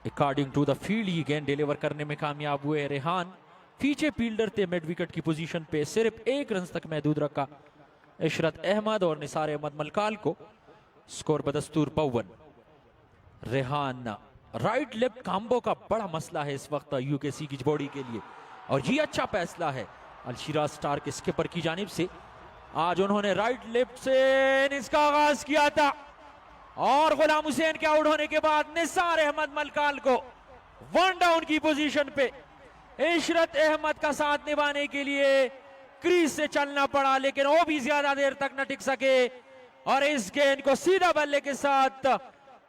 According to the field ये गेंद deliver करने में कामयाब हुए रेहान। पीछे फील्डर थे मिड विकेट की पोजीशन पे, सिर्फ 1 रन तक महदूद रखा इशरत अहमद और निसार अहमद मलकाल को। स्कोर बदस्तूर 52। रेहान राइट लेफ्ट काम्बो का बड़ा मसला है इस वक्त यूकेसी की बॉडी के लिए, और ये अच्छा फैसला है अलशिराज स्टार के स्किपर की जानिब से। आज उन्होंने राइट लेफ्ट से इसका आगाज किया था और गुलाम हुसैन के आउट होने के बाद निसार अहमद मलकाल को 1 डाउन की पोजीशन पे इशरत अहमद का साथ निभाने के लिए क्रीज से चलना पड़ा, लेकिन वो भी ज्यादा देर तक न टिक सके और इस गेंद को सीधा बल्ले के साथ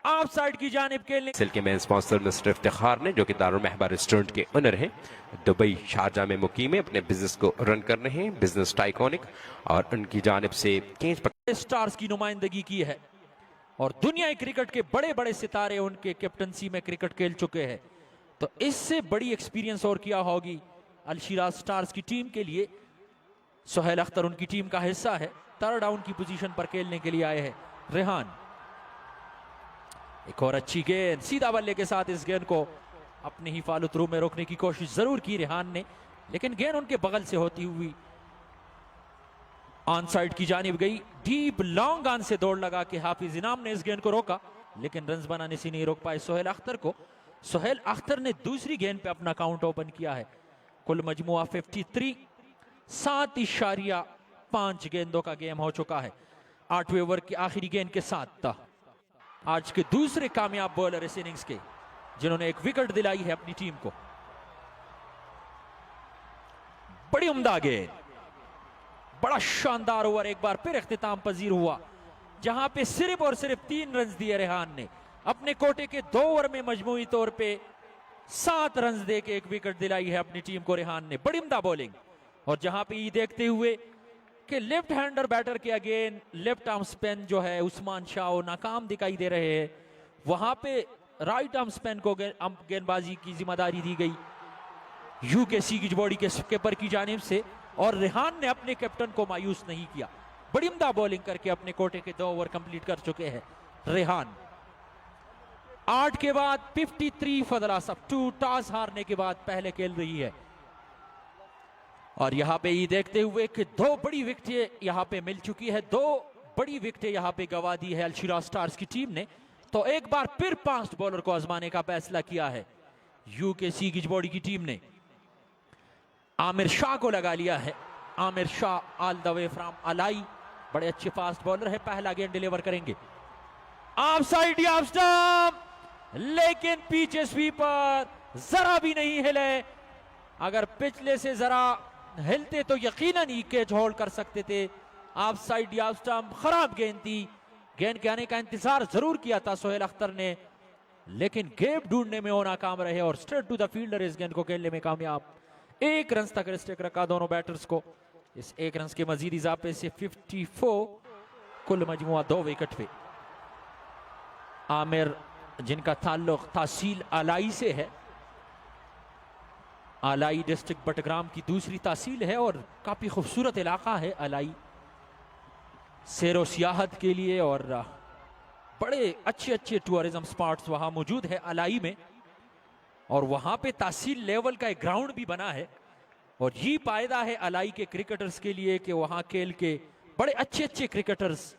ऑफ साइड की जानिब खेलने। सिल के मेन स्पॉन्सर मिस्टर इफ्तिखार ने, जो कि दारुल महबा रेस्टोरेंट के ओनर हैं, दुबई शारजा में मुकीम है, अपने बिजनेस को रन कर रहे हैं, बिजनेस टाइकॉनिक, और उनकी जानिब से स्टार्स की नुमाइंदगी की है और दुनिया क्रिकेट के बड़े बड़े सितारे उनके कैप्टनसी में क्रिकेट खेल चुके हैं, तो इससे बड़ी एक्सपीरियंस और क्या होगी अलशिराज स्टार्स की टीम के लिए। सोहेल अख्तर उनकी टीम का हिस्सा है, 3rd डाउन की पोजीशन पर खेलने के लिए आए हैं रेहान। एक और अच्छी गेंद सीधा बल्ले के साथ, इस गेंद को अपने ही फालू थ्रू में रोकने की कोशिश जरूर की रेहान ने, लेकिन गेंद उनके बगल से होती हुई ऑन साइड की जानिब गई। डीप लॉन्ग ऑन से दौड़ लगा के हाफिज इनाम ने इस गेंद को रोका, लेकिन रन्स बनाने से नहीं रोक पाए सोहेल अख्तर को। सोहेल अख्तर ने दूसरी गेंद पे अपना काउंट ओपन किया है। कुल मजमुआ 53, 7.5 गेंदों का गेम हो चुका है। 8वें ओवर की आखिरी गेंद के साथ आज के दूसरे कामयाब बॉलर इस इनिंग्स के, जिन्होंने एक विकेट दिलाई है अपनी टीम को। बड़ी उम्दा गेंद, बड़ा शानदार ओवर एक बार फिर इख्तिताम पजीर हुआ, जहां पे सिर्फ और सिर्फ 3 रन दिए रेहान ने। अपने कोटे के 2 ओवर में मजमूई तौर पे 7 रन दे के एक विकेट दिलाई है अपनी टीम को रेहान ने। बड़ी उम्दा बॉलिंग, और जहां पे ये देखते हुए कि लेफ्ट हैंडर बैटर के अगेन लेफ्ट आर्म स्पिन जो है उस्मान शाह नाकाम दिखाई दे रहे हैं, वहां पे राइट आर्म स्पिन को गेंदबाजी की जिम्मेदारी दी गई यूकेसी की बॉडी के स्किपर की जानिब से, और रेहान ने अपने कैप्टन को मायूस नहीं किया। बड़ी उम्दा बॉलिंग करके अपने कोटे के 2 ओवर कंप्लीट कर चुके हैं रेहान। 8 के बाद 53 for the last of 2, toss हारने के बाद पहले खेल रही है। और यहां पे ये देखते हुए कि 2 बड़ी विकेटें यहां पे मिल चुकी है, 2 बड़ी विकेटें यहां पे गवा दी है अलशिराज स्टार्स की टीम ने, तो एक बार फिर फास्ट बॉलर को आजमाने का फैसला किया है यूकेसी की बॉडी की टीम ने। आमिर शाह को लगा लिया है। Aamir Shah all the way from Allai, बड़े अच्छे फास्ट बॉलर है। पहला गेंद डिलीवर करेंगे ऑफ साइड ऑफ स्टंप, लेकिन पीछे स्वीपर जरा भी नहीं हिले। अगर पिछले से जरा हिलते तो यकीनन ही कैच होल्ड कर सकते थे। ऑफ साइड ऑफ स्टंप, खराब गेंद थी। गेंद के आने का इंतजार जरूर किया था सोहेल अख्तर ने, लेकिन गैप ढूंढने में वो नाकाम रहे और स्ट्रेट टू द फील्डर इस गेंद को खेलने में कामयाब। 1 रन तक रिस्ट्रिक्ट रखा दोनों बैटर्स को। इस 1 रन के मजीद इजाफे से 54, कुल मजमुआ 2 विकेट पे। आमिर जिनका ताल्लुक तहसील अलाई से है, अलाई डिस्ट्रिक्ट बटग्राम की दूसरी तहसील है और काफी खूबसूरत इलाका है अलाई, सैरो सियाहत के लिए, और बड़े अच्छे अच्छे टूरिज्म स्पॉट्स वहां मौजूद है अलाई में। और वहां पे तहसील लेवल का एक ग्राउंड भी बना है, और ये फायदा है अलाई के क्रिकेटर्स के लिए कि वहां खेल के बड़े अच्छे अच्छे क्रिकेटर्स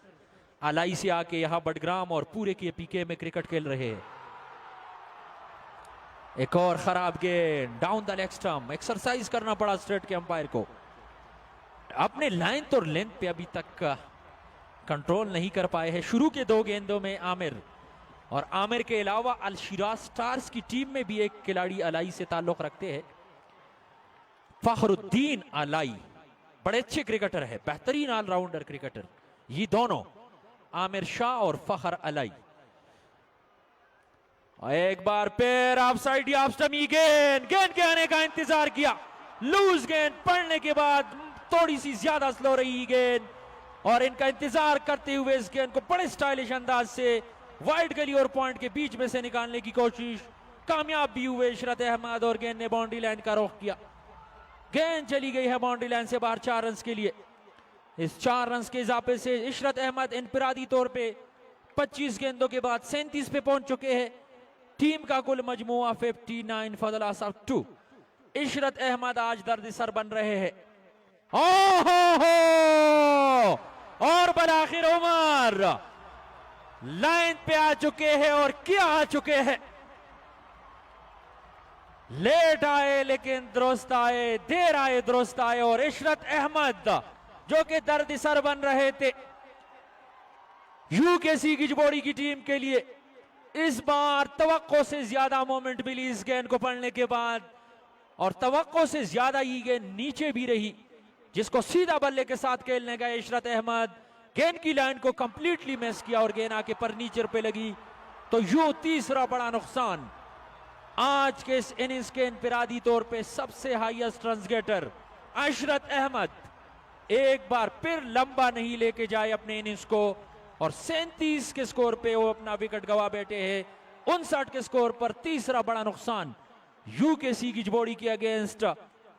अलाई से आके यहां बटग्राम और पूरे के पीके में क्रिकेट खेल रहे हैं। एक और खराब गेंद down the leg stump, exercise करना पड़ा स्ट्रेट के अंपायर को। अपने लाइन और लेंथ पे अभी तक कंट्रोल नहीं कर पाए हैं। शुरू के 2 गेंदों में आमिर, और आमिर के अलावा अलशिराज स्टार्स की टीम में भी एक खिलाड़ी अलाई से ताल्लुक रखते हैं, फखरुद्दीन अलाई, बड़े अच्छे क्रिकेटर है, बेहतरीन ऑलराउंडर क्रिकेटर। ये दोनों आमिर शाह और फखर अलाई। एक बार फिर ऑफ साइड ऑफ स्टंप, गेंद के आने का इंतजार किया, लूज गेंद पड़ने के बाद थोड़ी सी ज्यादा स्लो रही गेंद, और इनका इंतजार करते हुए इस गेंद को बड़े स्टाइलिश अंदाज से वाइड गली और पॉइंट के बीच में से निकालने की कोशिश, कामयाब भी हुए इशरत अहमद, और गेंद ने बाउंड्री लाइन का रुख किया। गेंद चली गई है बाउंड्री लाइन से बाहर 4 रन के लिए। इस 4 रन के इजाफे से इशरत अहमद इनफरादी तौर पे 25 गेंदों के बाद 37 पे पहुंच चुके हैं। टीम का कुल मजमुआ 59 for the last of 2। Ishrat Ahmed आज दर्द सर बन रहे हैं। हो और बलाखिर उमर लाइन पे आ चुके हैं और क्या आ चुके हैं। लेट आए लेकिन दुरुस्त आए, देर आए दुरुस्त आए। और इशरत अहमद जो कि दर्द सर बन रहे थे यूकेसी गिजबोड़ी की टीम के लिए, इस बार तवक्को से ज्यादा मोमेंट मिली इस गेंद को पढ़ने के बाद, और तवक्को से ज्यादा ये गेंद नीचे भी रही, जिसको सीधा बल्ले के साथ खेलने गए इशरत अहमद। गेंद की लाइन को कंप्लीटली मिस किया और गेंद आके फर्नीचर पे लगी। तो यूं तीसरा बड़ा नुकसान आज के इस इनिंग्स के इंफरादी तौर पे सबसे highest run getter Ishrat Ahmed एक बार फिर लंबा नहीं लेके जाए अपने इनिंग्स को, और 37 के स्कोर पे वो अपना विकेट गवा बैठे हैं। 59 के स्कोर पर तीसरा बड़ा नुकसान यूकेसी गिजबोड़ी के अगेंस्ट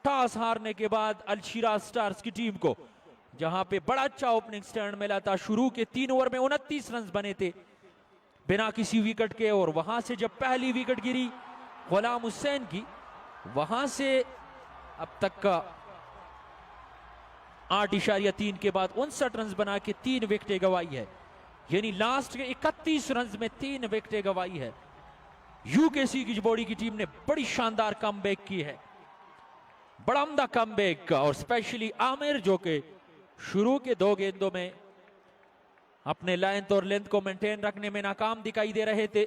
टॉस हारने के बाद अलशिरा स्टार्स की टीम को, जहां पे बड़ा अच्छा ओपनिंग स्टैंड मिला था। शुरू के 3 ओवर में 29 रन बने थे बिना किसी विकेट के, और वहां से जब पहली विकेट गिरी गुलाम हुसैन की, वहां से अब तक का 8.3 के बाद 59 रन बना के 3 विकेटें गवाई है, यानी लास्ट के 31 रन में 3 विकेटें गवाई है। यूकेसी गिजबोड़ी की टीम ने बड़ी शानदार कमबैक की है, बड़ा उम्दा कमबैक। और स्पेशली आमिर जो कि शुरू के 2 गेंदों में अपने लेंथ और लेंथ को मेंटेन रखने में नाकाम दिखाई दे रहे थे।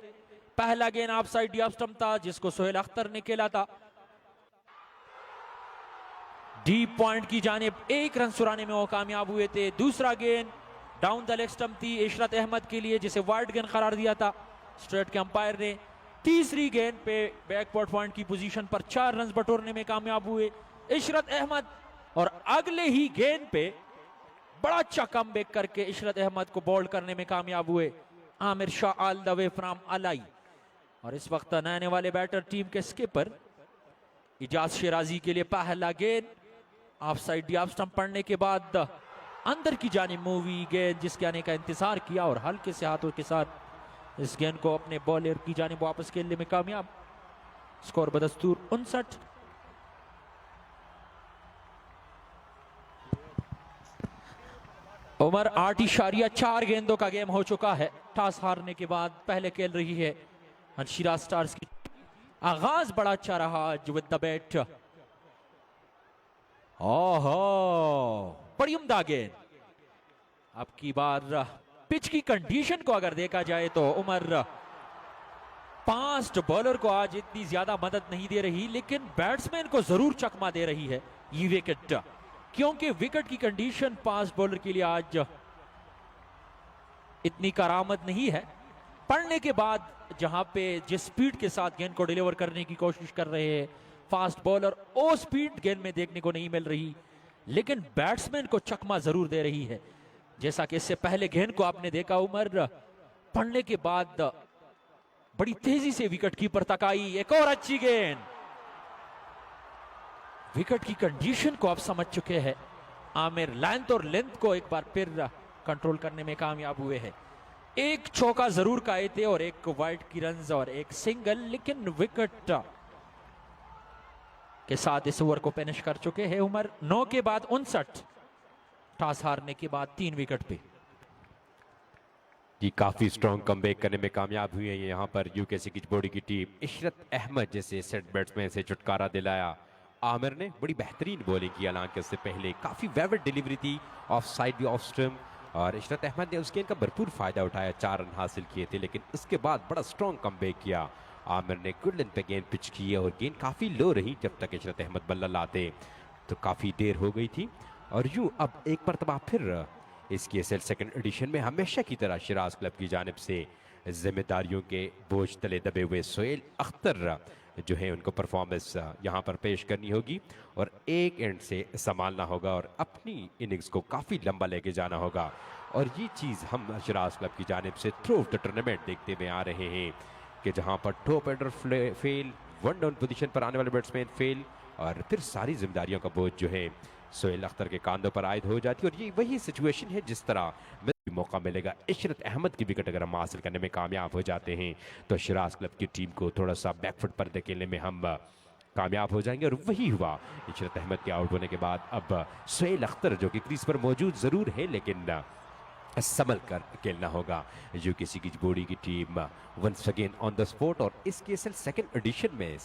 पहला गेंद ऑफ साइड ऑफ स्टंप था जिसको सोहेल अख्तर ने खेला था। डीप पॉइंट की जानिब 1 रन सुराने में वो कामयाब हुए थे। दूसरा गेंद डाउन द लेग स्टंप थी इशरत अहमद के लिए, जिसे वाइड गेंद करार दिया था स्ट्रेट के अंपायर ने। तीसरी गेंद पे बैकवर्ड पॉइंट की पोजीशन पर 4 रन बटोरने में कामयाब हुए इशरत अहमद, और अगले ही गेंद पे बड़ा अच्छा कमबैक करके इशरत अहमद को बॉल्ड करने में कामयाब हुए Aamir Shah all the way from Allai. और इस वक्त नए वाले बैटर टीम के स्किपर इजाज शिराजी के लिए पहला गेंद ऑफ साइड ऑफ स्टंप पड़ने के बाद अंदर की जानिब मूवी गेंद, जिसके आने का इंतजार किया और हल्के से हाथों के साथ इस गेंद को अपने बॉलर की जानिब वापस खेलने में कामयाब। स्कोर बदस्तूर 59। उमर 8.4 गेंदों का गेम हो चुका है। टॉस हारने के बाद पहले खेल रही है अलशिरा स्टार्स की। आगाज बड़ा अच्छा रहा विद द बैट। ओहो बड़ी उम्दा गेंद। अब की बार पिच की कंडीशन को अगर देखा जाए तो उमर फास्ट बॉलर को आज इतनी ज्यादा मदद नहीं दे रही, लेकिन बैट्समैन को जरूर चकमा दे रही है ये विकेट, क्योंकि विकेट की कंडीशन फास्ट बॉलर के लिए आज इतनी करामत नहीं है। पढ़ने के बाद जहां पे जिस स्पीड के साथ गेंद को डिलीवर करने की कोशिश कर रहे हैं फास्ट बॉलर, वो स्पीड गेंद में देखने को नहीं मिल रही, लेकिन बैट्समैन को चकमा जरूर दे रही है। जैसा कि इससे पहले गेंद को आपने देखा उमर पढ़ने के बाद बड़ी तेजी से विकेट कीपर तक आई। एक और अच्छी गेंद। विकेट की कंडीशन को आप समझ चुके हैं। आमिर लेंथ और लेंथ को एक बार फिर कंट्रोल करने में कामयाब हुए हैं। एक चौका जरूर खाए थे और एक वाइड की रन्स और एक सिंगल, लेकिन विकेट के साथ इस ओवर को फिनिश कर चुके हैं उमर। 9 के बाद 59, टॉस हारने के बाद 3 विकेट पे। जी काफी स्ट्रॉन्ग कमबैक करने में कामयाब हुई है यहाँ पर यूकेसी गिजबोड़ी की टीम। इशरत अहमद जैसे सेट बैट्समैन से छुटकारा दिलाया आमिर ने। बड़ी बेहतरीन बॉलिंग की, हालांकि उससे पहले काफी वेविड डिलीवरी थी ऑफ साइड ऑफ स्टंप, और इशरत अहमद ने उस गेंद का भरपूर फायदा उठाया। 4 रन हासिल किए थे, लेकिन उसके बाद बड़ा स्ट्रॉन्ग कमबैक किया आमिर ने। गुड लेंथ पे गेंद पिच की है और गेंद काफी लो रही जब तक इशरत अहमद बल्ला लाते, तो काफी देर हो गई थी। और यूं अब एक मरतबा फिर इस KSL सेकंड एडिशन में हमेशा की तरह शिराज क्लब की जानिब से जिम्मेदारियों के बोझ तले दबे हुए सोहेल अख्तर जो है उनको परफॉर्मेंस यहाँ पर पेश करनी होगी, और एक एंड से संभालना होगा और अपनी इनिंग्स को काफ़ी लंबा लेके जाना होगा। और ये चीज़ हम शिराज क्लब की जानिब से थ्रू द टूर्नामेंट देखते हुए आ रहे हैं कि जहाँ पर top order fail, 1 down position पर आने वाले बैट्समैन फेल, और फिर सारी जिम्मेदारियों का बोझ जो है सोहेल अख्तर के कांधों पर आयद हो जाती है और ये वही सिचुएशन है जिस तरह मौका मिलेगा इशरत अहमद की विकेट अगर हम हासिल करने में कामयाब हो जाते हैं तो शिराज क्लब की टीम को थोड़ा सा बैकफुट पर धकेलने में हम कामयाब हो जाएंगे। और वही हुआ, इशरत अहमद के आउट होने के बाद अब सोहेल अख्तर जो कि क्रीज पर मौजूद जरूर है लेकिन संभल कर खेलना होगा। यूकेसी की बॉडी की team once again on the spot और इस केएसएल सेकंड एडिशन में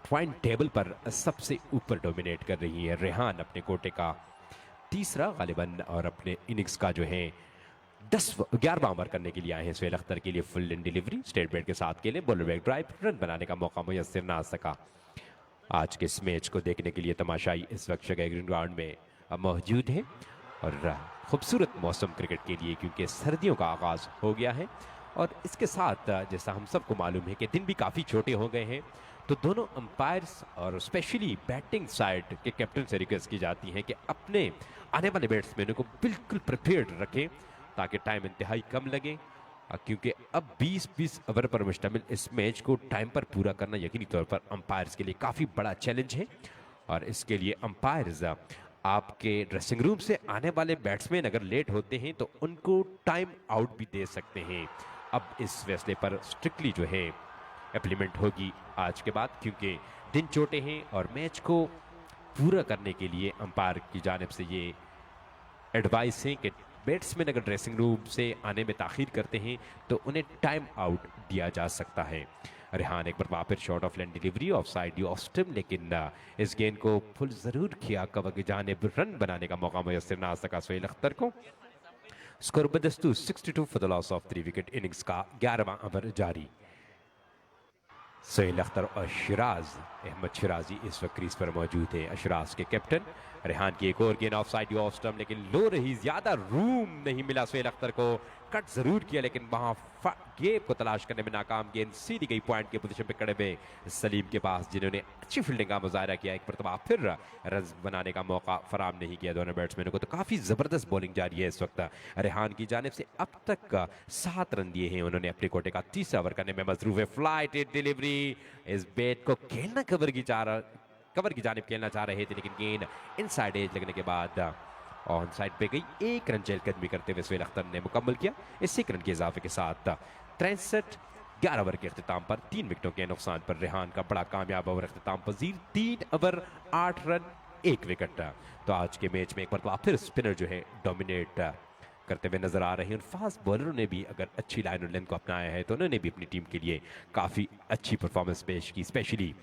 पॉइंट टेबल पर सबसे ऊपर डोमिनेट कर रही है। रेहान अपने कोटे का तीसरा गालिबन और अपने इनिंग्स का जो है 11वां ओवर करने के लिए आए हैं। सोहेल अख्तर के लिए full in delivery state bat के साथ खेले, बॉलर बैक ड्राइव, रन बनाने का मौका मुयस्सर ना सका। आज के इस मैच को देखने के लिए तमाशाई इस वक्त जगह ग्रीन ग्राउंड में मौजूद है और खूबसूरत मौसम क्रिकेट के लिए क्योंकि सर्दियों का आगाज हो गया है और इसके साथ जैसा हम सबको मालूम है कि दिन भी काफ़ी छोटे हो गए हैं तो दोनों अंपायर्स और स्पेशली बैटिंग साइड के कैप्टन से रिक्वेस्ट की जाती है कि अपने आने वाले बैट्समैनों को बिल्कुल प्रिपेयर्ड रखें ताकि टाइम इंतहाई कम लगे क्योंकि अब 20-20 ओवर पर मुश्तमिल इस मैच को टाइम पर पूरा करना यकीनी तौर पर अंपायर्स के लिए काफ़ी बड़ा चैलेंज है और इसके लिए अंपायर्स आपके ड्रेसिंग रूम से आने वाले बैट्समैन अगर लेट होते हैं तो उनको टाइम आउट भी दे सकते हैं। अब इस फैसले पर स्ट्रिक्टली जो है इम्प्लीमेंट होगी आज के बाद क्योंकि दिन छोटे हैं और मैच को पूरा करने के लिए अंपायर की जानिब से ये एडवाइस है कि बैट्समैन अगर ड्रेसिंग रूम से आने में ताखीर करते हैं तो उन्हें टाइम आउट दिया जा सकता है। रेहान एक बार वापस shot off length delivery off side ऑस्टम लेकिन इस गेंद को फुल जरूर किया, कवर की जानिब रन बनाने का मौका मुयस्सर ना सका सोहेल अख्तर को। स्कोर बदस्तू 62 for the loss of 3 wicket. Innings का 11वां ओवर जारी। सोहेल अख्तर और शिराज अहमद शिराजी इस वक्त क्रीज पर मौजूद है। अशराज के कैप्टन। रेहान की एक और गेंद ऑफ साइड ऑफ स्टंप लेकिन लो रही, ज्यादा रूम नहीं मिला सोहेल अख्तर को। कट जरूर किया लेकिन वहां गेप को तलाश करने में नाकाम। गेंद सीधी गई पॉइंट के पोजीशन पे खड़े हुए सलीम के पास जिन्होंने अच्छी फील्डिंग का मुजाहरा किया। एक मरतबा फिर रन बनाने का मौका फराम नहीं किया दोनों बैट्समैनों को। तो काफी जबरदस्त बॉलिंग जारी है इस वक्त रेहान की जानिब से। अब तक 7 रन दिए हैं उन्होंने अपने कोटे का तीसरा ओवर करने में मसरूफ है। फ्लाइट डिलीवरी, इस बैट को खेलना कवर की जानिब खेलना चाह रहे थे लेकिन गेंद इनसाइड एज लगने के बाद ऑन साइड पे गई। 1 रन चहलकदमी करते हुए सोहेल अख्तर ने मुकम्मल किया। इस 1 रन के इजाफे के साथ 63 11 ओवर के अख्तिताम पर 3 विकेटों के नुकसान पर रेहान का बड़ा कामयाब ओवर अख्तिताम पजीर। 3 over 8 run 1 wicket. तो आज के मैच में एक बार फिर स्पिनर जो है डोमिनेट करते हुए नजर आ रहे हैं और फास्ट बॉलरों ने भी अगर अच्छी लाइन और लेंथ को अपनाया है तो उन्होंने भी अपनी टीम के लिए काफ़ी अच्छी परफॉर्मेंस पेश की। स्पेशली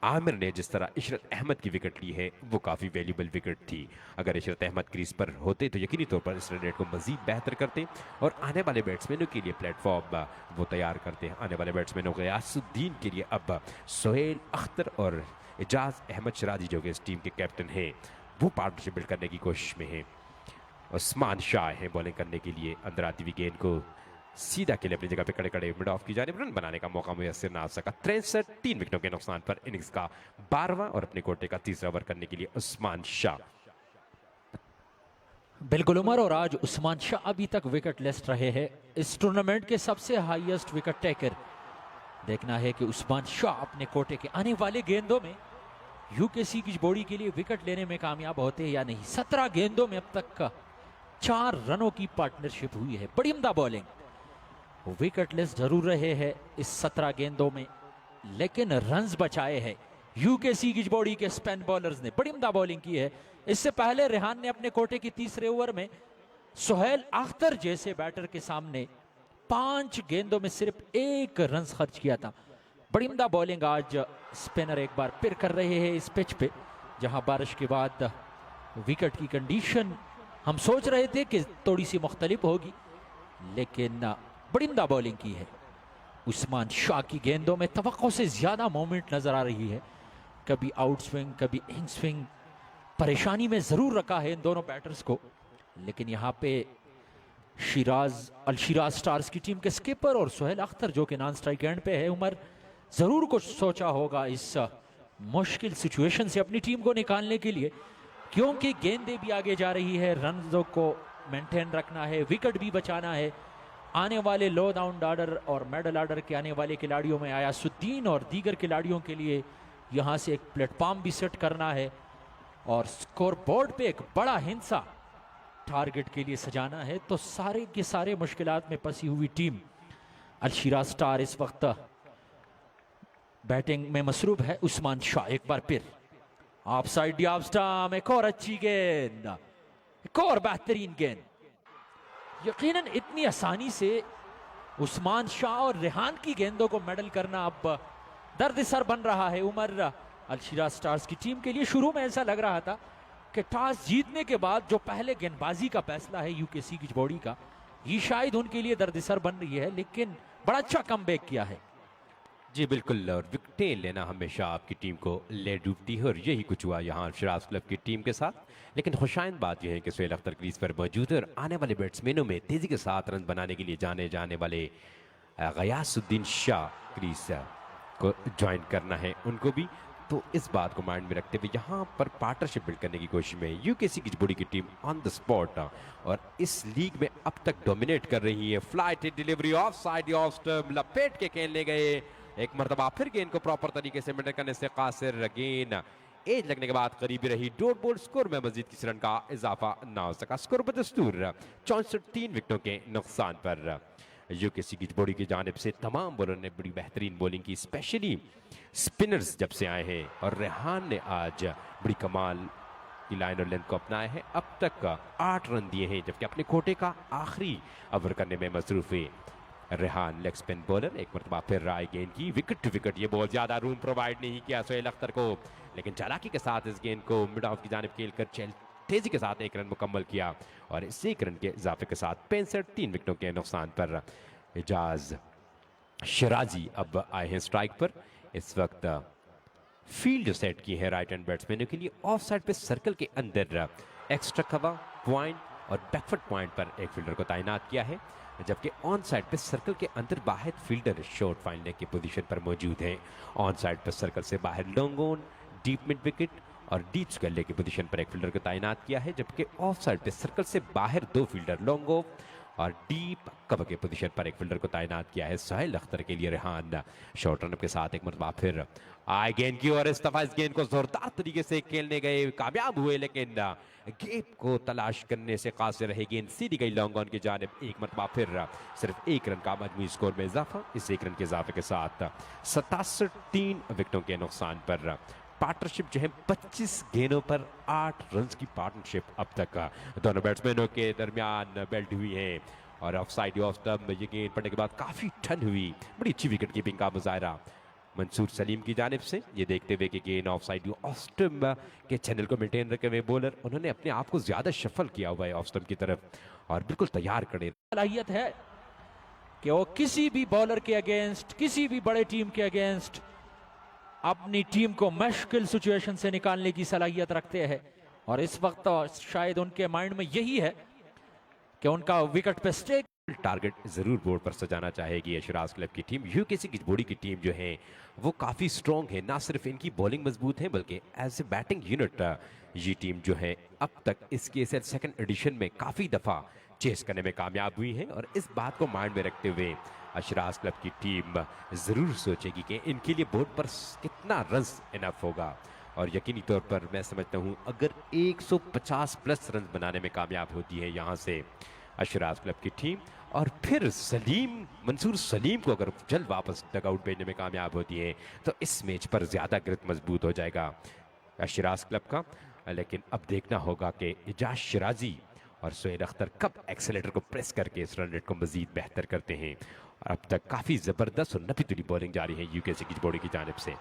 आमिर ने जिस तरह इशरत अहमद की विकेट ली है वो काफ़ी वैल्यूबल विकेट थी। अगर इशरत अहमद क्रीज पर होते तो यकीनी तौर पर इस रन रेट को मजीद बेहतर करते और आने वाले बैट्समैनों के लिए प्लेटफॉर्म वो तैयार करते हैं। आने वाले बैट्समैनों गयासुद्दीन के लिए अब सोहेल अख्तर और एजाज अहमद शराजी जो कि इस टीम के कैप्टन हैं वो पार्टनरशिप बिल्ड करने की कोशिश में है। उस्मान शाह हैं बॉलिंग करने के लिए। अंदर आती हुई गेंद को सीधा के लिए अपनी जगह पे खड़े खड़े मिड ऑफ की जानिब रन बनाने का मौका मुयस्सर ना सका। 63 3 विकेटों के नुकसान पर इनिंग्स का 12वां और अपने कोटे का तीसरा ओवर करने के लिए उस्मान शाह। बिल्कुल उमर, और आज उस्मान शाह अभी तक विकेट लेस रहे हैं। इस टूर्नामेंट के सबसे हाईएस्ट विकेट टेकर। देखना है कि उस्मान शाह अपने कोटे के आने वाले गेंदों में यूकेसी की बॉडी के लिए विकेट लेने में कामयाब होते हैं या नहीं। 17 गेंदों में अब तक 4 रनों की पार्टनरशिप हुई है। बड़ी उम्दा बॉलिंग। विकेट लेस जरूर रहे हैं इस 17 गेंदों में लेकिन रन्स बचाए हैं यूकेसी की बॉडी के स्पिन बॉलर्स ने। बड़ी उम्दा बॉलिंग की है। इससे पहले रेहान ने अपने कोटे की तीसरे ओवर में सोहेल अख्तर जैसे बैटर के सामने 5 गेंदों में सिर्फ 1 रन खर्च किया था। बड़ी उम्दा बॉलिंग आज स्पिनर एक बार फिर कर रहे हैं इस पिच पे जहां बारिश के बाद विकेट की कंडीशन हम सोच रहे थे कि थोड़ी सी मुख्तलिफ होगी लेकिन बड़ी उम्दा बॉलिंग की है। उस्मान शाह की गेंदों में तवक्को से ज्यादा मूवमेंट नजर आ रही है। कभी आउट स्विंग कभी इन स्विंग, परेशानी में जरूर रखा है इन दोनों बैटर्स को। लेकिन यहाँ पे शिराज स्टार्स की टीम के स्किपर और सोहेल अख्तर जो कि नॉन स्ट्राइक एंड पे है, उमर जरूर कुछ सोचा होगा इस मुश्किल सिचुएशन से अपनी टीम को निकालने के लिए, क्योंकि गेंदें भी आगे जा रही है, रन को मेंटेन रखना है, विकेट भी बचाना है। आने वाले लो डाउन ऑर्डर और मिडल ऑर्डर के आने वाले खिलाड़ियों में आयासुद्दीन और दीगर खिलाड़ियों के लिए यहाँ से एक प्लेटफॉर्म भी सेट करना है। और स्कोर बोर्ड पे एक बड़ा हिंसा टारगेट के लिए सजाना है, तो सारे के सारे मुश्किलात में फंसी हुई टीम अलशिरा स्टार इस वक्त बैटिंग में मसरूफ है। उस्मान शाह एक बार फिर of side D off stump, एक और अच्छी गेंद, एक और बेहतरीन गेंद। यकीनन इतनी आसानी से उस्मान शाह और रेहान की गेंदों को मेडल करना अब दर्द सर बन रहा है उमर अलशिरा स्टार्स की टीम के लिए। शुरू में ऐसा लग रहा था कि टॉस जीतने के बाद जो पहले गेंदबाजी का फैसला है यूकेसी की बॉडी का, ये शायद उनके लिए दर्दसर बन रही है, लेकिन बड़ा अच्छा कमबैक किया है। जी बिल्कुल, और विकेटें लेना हमेशा आपकी टीम को ले डूबती है और यही कुछ हुआ यहाँ शिराज क्लब की टीम के साथ। लेकिन खुशाइन बात यह है कि सुहेल अख्तर क्रीज पर मौजूद है और आने वाले बैट्समैनों में तेजी के साथ रन बनाने के लिए जाने जाने वाले गयासुद्दीन शाह क्रीज को ज्वाइन करना है उनको भी। तो इस बात को माइंड में रखते हुए यहाँ पर पार्टनरशिप बिल्ड करने की कोशिश में यूकेसी की बॉडी की टीम ऑन द स्पॉट और इस लीग में अब तक डोमिनेट कर रही है। Flight delivery off side off stump लपेट के खेलने गए, एक मरतबा फिर गेंद को प्रॉपर तरीके से मेंटेन करने से कासिर गेंद एज लगने के बाद करीबी रही। डॉट बॉल स्कोर में मजीद किसी रन का इजाफा ना हो सका। स्कोर बदस्तूर 64 विकेटों के नुकसान पर यूकेसी की बॉडी की जानिब से तमाम बॉलर ने बड़ी बेहतरीन बॉलिंग की, स्पेशली स्पिनर्स जब से आए हैं। और रेहान ने आज बड़ी कमाल की लाइन और लेंथ को अपनाया है। अब तक 8 रन दिए हैं, जबकि अपने कोटे का आखिरी ओवर करने में मसरूफ है रेहान। लेग स्पिन बॉलर एक मरतबा फिर राय गेंद की विकेट टू विकेट। ये बहुत ज्यादा रूम प्रोवाइड नहीं किया सुहेल अख्तर को, लेकिन चालाकी के साथ इस गेंद को मिड ऑफ की जानिब खेलकर तेजी के साथ एक रन मुकम्मल किया और इस एक रन के इजाफे के साथ 65 3 विकेटों के नुकसान पर एजाज शिराजी अब आए हैं स्ट्राइक पर। इस वक्त फील्ड सेट की है राइट हैंड बैट्समैनों के लिए। ऑफ साइड पे सर्कल के अंदर एक्स्ट्रा कवर पॉइंट और बैकफुट पॉइंट पर एक फील्डर को तैनात किया है, जबकि ऑन साइड पे सर्कल के अंदर बाहर फील्डर शॉट फाइनल की पोजीशन पर मौजूद है। ऑन साइड पे सर्कल से बाहर long on, deep mid wicket और डीप स्क्वेयर की पोजीशन पर एक फील्डर को तैनात किया है, जबकि ऑफ साइड पे सर्कल से बाहर 2 फील्डर लॉन्ग ऑफ और डीप कवर के पोजीशन पर एक फील्डर को तैनात किया है। सुहेल अख्तर के लिए रेहान शॉर्ट रन के साथ एक मरतबा फिर आए गेंद की और इस दफा इस गेंद को जोरदार तरीके से खेलने गए, कामयाब हुए, लेकिन गेप को तलाश करने से कासिर रहे। गेंद सीधी गई लॉन्ग ऑन की जानिब। एक मरतबा फिर सिर्फ एक रन का मजमूई स्कोर में इजाफा। इस एक रन के इजाफे के साथ 67 3 विकेटों के नुकसान पर पार्टनरशिप जो है 25 गेंदों पर 8 रन की पार्टनरशिप अब तक दोनों बैट्समैनों के दरमियान बेल्ट हुई है। और ऑफ साइड ऑफ स्टंप ये गेंद पड़ने के बाद काफी ठंड हुई। बड़ी अच्छी विकेट कीपिंग का मुजाहरा मंसूर सलीम की जानिब से, ये देखते हुए कि गेंद ऑफ साइड ऑफ स्टंप के चैनल को मेंटेन रखे हुए बॉलर उन्होंने अपने आप को ज्यादा शफल किया हुआ है ऑफ स्टंप की तरफ और बिल्कुल तैयार खड़े। सलाहियत है कि वो किसी भी बॉलर के अगेंस्ट, किसी भी बड़े टीम के अगेंस्ट अपनी टीम को मुश्किल सिचुएशन से निकालने की सलाहियत रखते हैं। और इस वक्त शायद उनके माइंड में यही है कि उनका विकेट पे स्टेक टारगेट जरूर बोर्ड पर सजाना चाहेगी शिराज क्लब की टीम। यूकेसी की बॉडी की टीम जो है वो काफी स्ट्रॉन्ग है, ना सिर्फ इनकी बॉलिंग मजबूत है बल्कि एज ए बैटिंग यूनिट ये टीम जो है अब तक इस केएसएल सेकंड एडिशन में काफी दफा चेस करने में कामयाब हुई है। और इस बात को माइंड में रखते हुए शिराज क्लब की टीम जरूर सोचेगी कि इनके लिए बोर्ड पर कितना रन इनफ होगा। और यकीनी तौर पर मैं समझता हूं अगर 150 प्लस रन बनाने में कामयाब होती है यहां से शिराज क्लब की टीम, और फिर मंसूर सलीम को अगर जल्द वापस डगआउट भेजने में कामयाब होती है तो इस मैच पर ज्यादा ग्रिप मजबूत हो जाएगा शिराज क्लब का। लेकिन अब देखना होगा कि एजाज शिराजी और सुहेल अख्तर कब एक्सेलेटर को प्रेस करके इस रन रेट को मजीद बेहतर करते हैं। और अब तक काफी जबरदस्त और नफीतुली बॉलिंग जारी है यूकेसी की बॉडी की जानिब से।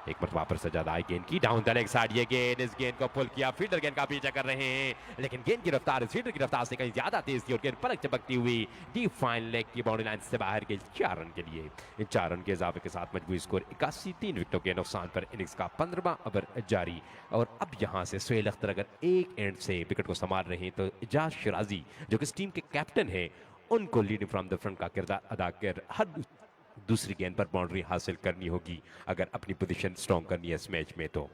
एक मरतबा पर सजाद आई गेंद की डाउन द लेग साइड, ये गेंद इस गेंद को पुल किया, फील्डर गेंद का पीछा कर रहे हैं, लेकिन गेंद की रफ्तार फील्डर की रफ्तार से कहीं ज्यादा तेज थी और गेंद पलक चमकती हुई डीप फाइन लेग की बाउंड्री लाइन से बाहर गई 4 रन के लिए। इन 4 रन के इजाफे के साथ मजबूरी स्कोर 81 3 विकेटों के नुकसान पर इनिंग्स का 15वां ओवर जारी। और अब यहां से सुहेल अख्तर अगर एक एंड से विकेट को संभाल रहे हैं तो एजाज शिराजी जो कि इस टीम के कैप्टन है उनको लीडिंग फ्रॉम द फ्रंट का किरदार अदा कर हर दूसरी गेंद पर बाउंड्री हासिल करनी होगी अगर अपनी पोजीशन स्ट्रॉन्ग करनी है इस मैच में। तो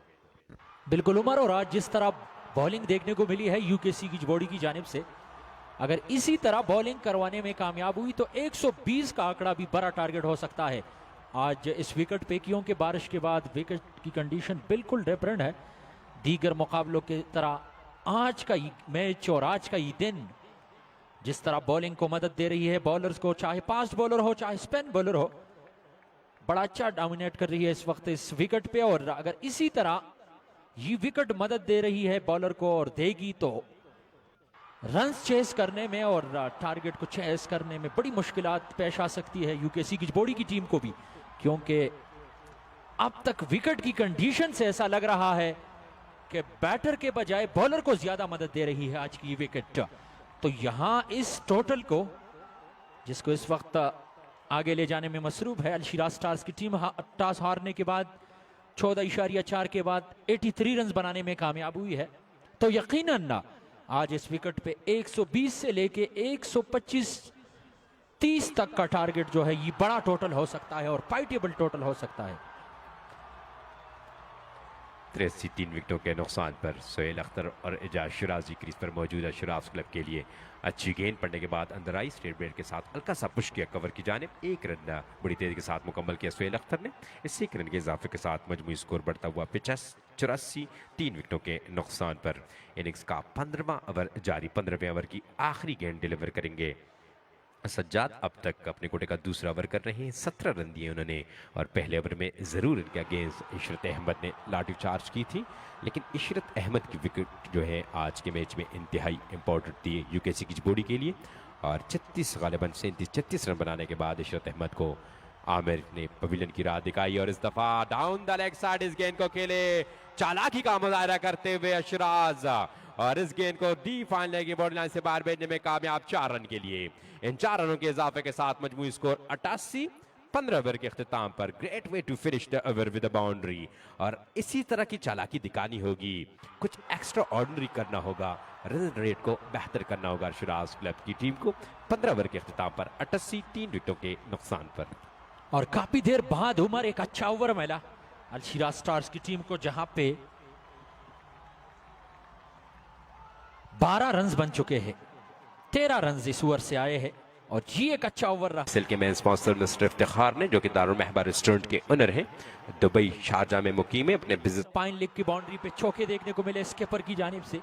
बिल्कुल उमर, और आज जिस तरह बॉलिंग देखने को मिली है यूकेसी की बॉडी की जानिब से, अगर इसी तरह बॉलिंग करवाने में कामयाब हुई तो 120 का आंकड़ा भी बड़ा टारगेट हो सकता है। आज इस विकेट पेकियों के बारिश के बाद विकेट की कंडीशन बिल्कुल डिफरेंट है। दीगर मुकाबलों की तरह आज का ये मैच और आज का ये दिन जिस तरह बॉलिंग को मदद दे रही है बॉलर्स को, चाहे फास्ट बॉलर हो चाहे स्पिन बॉलर हो, बड़ा अच्छा डोमिनेट कर रही है इस वक्त इस विकेट पे। और अगर इसी तरह ये विकेट मदद दे रही है बॉलर को और देगी तो रन्स चेस करने में और टारगेट को चेस करने में बड़ी मुश्किलात पेश आ सकती है यूकेसी की बॉडी की टीम को भी, क्योंकि अब तक विकेट की कंडीशन से ऐसा लग रहा है कि बैटर के बजाय बॉलर को ज्यादा मदद दे रही है आज की विकेट। तो यहां इस टोटल को जिसको इस वक्त आगे ले जाने में मसरूफ है अलशिराज स्टार्स की टीम, टॉस हारने के बाद 14.4 के बाद 83 रन बनाने में कामयाब हुई है। तो यकीनन आज इस विकेट पे 120 से लेके 125-30 तक का टारगेट जो है ये बड़ा टोटल हो सकता है और फाइटेबल टोटल हो सकता है। 3 विकेटों के नुकसान पर सोहेल अख्तर और एजाज शिराजी क्रीज पर मौजूद है। शिराज क्लब के लिए अच्छी गेंद पड़ने के बाद अंदर आई, स्ट्रेट बेल्ट के साथ हल्का सा पुश किया कवर की जानिब, 1 रन बड़ी तेजी के साथ मुकम्मल किया सोहेल अख्तर ने। इस 1 रन के इजाफे के साथ मजमूई स्कोर बढ़ता हुआ 85-84 3 विकेटों के नुकसान पर। इनिंग्स का 15वां ओवर जारी, 15वें ओवर की आखिरी गेंद डिलीवर करेंगे सज्जाद। अब तक अपने कोटे का दूसरा ओवर कर रहे हैं, 17 रन दिए उन्होंने और पहले ओवर में ज़रूर इनके अगेंस्ट इशरत अहमद ने लाठी चार्ज की थी, लेकिन इशरत अहमद की विकेट जो है आज के मैच में इंतहाई इंपॉर्टेंट थी यूकेसी की बॉडी के लिए। और 36 गालिबन 37-36 रन बनाने के बाद इशरत अहमद को आमिर ने पवेलियन की राह दिखाई और इस दफा डाउन द लेग साइड इस गेंद को खेले, चालाकी का मुजाहरा करते हुए अशराज और इस गेंद को डी फाइन लेग की बॉडी लाइन से बाहर भेजने में कामयाब 4 रन के लिए। इन 4 रनों के इजाफे के साथ मजमूई स्कोर 88। 15 ओवर के अख्तिताम पर great way to finish the over with a boundary. और इसी तरह की चालाकी दिखानी होगी, कुछ एक्स्ट्रा ऑर्डिनरी करना होगा, रन रेट को बेहतर करना होगा शिराज क्लब की टीम को। 15 ओवर के अख्तिताम पर 88 3 विकेटों के नुकसान पर। और काफी देर बाद उमर एक अच्छा ओवर मिला अलशिराज स्टार्स की टीम को, जहां पे 12 रन बन चुके हैं, 13 रन इस ओवर से आए हैं और ये एक अच्छा ओवर रहा। सिल के मेन स्पॉन्सर मिस्टर इफ्तिखार ने, जो कि दारुल महबा रेस्टोरेंट के ओनर हैं, दुबई शारजा में मुकीम है, अपने बिजनेस पाइन लेग की बाउंड्री पे चौके देखने को मिले स्किपर की जानिब से।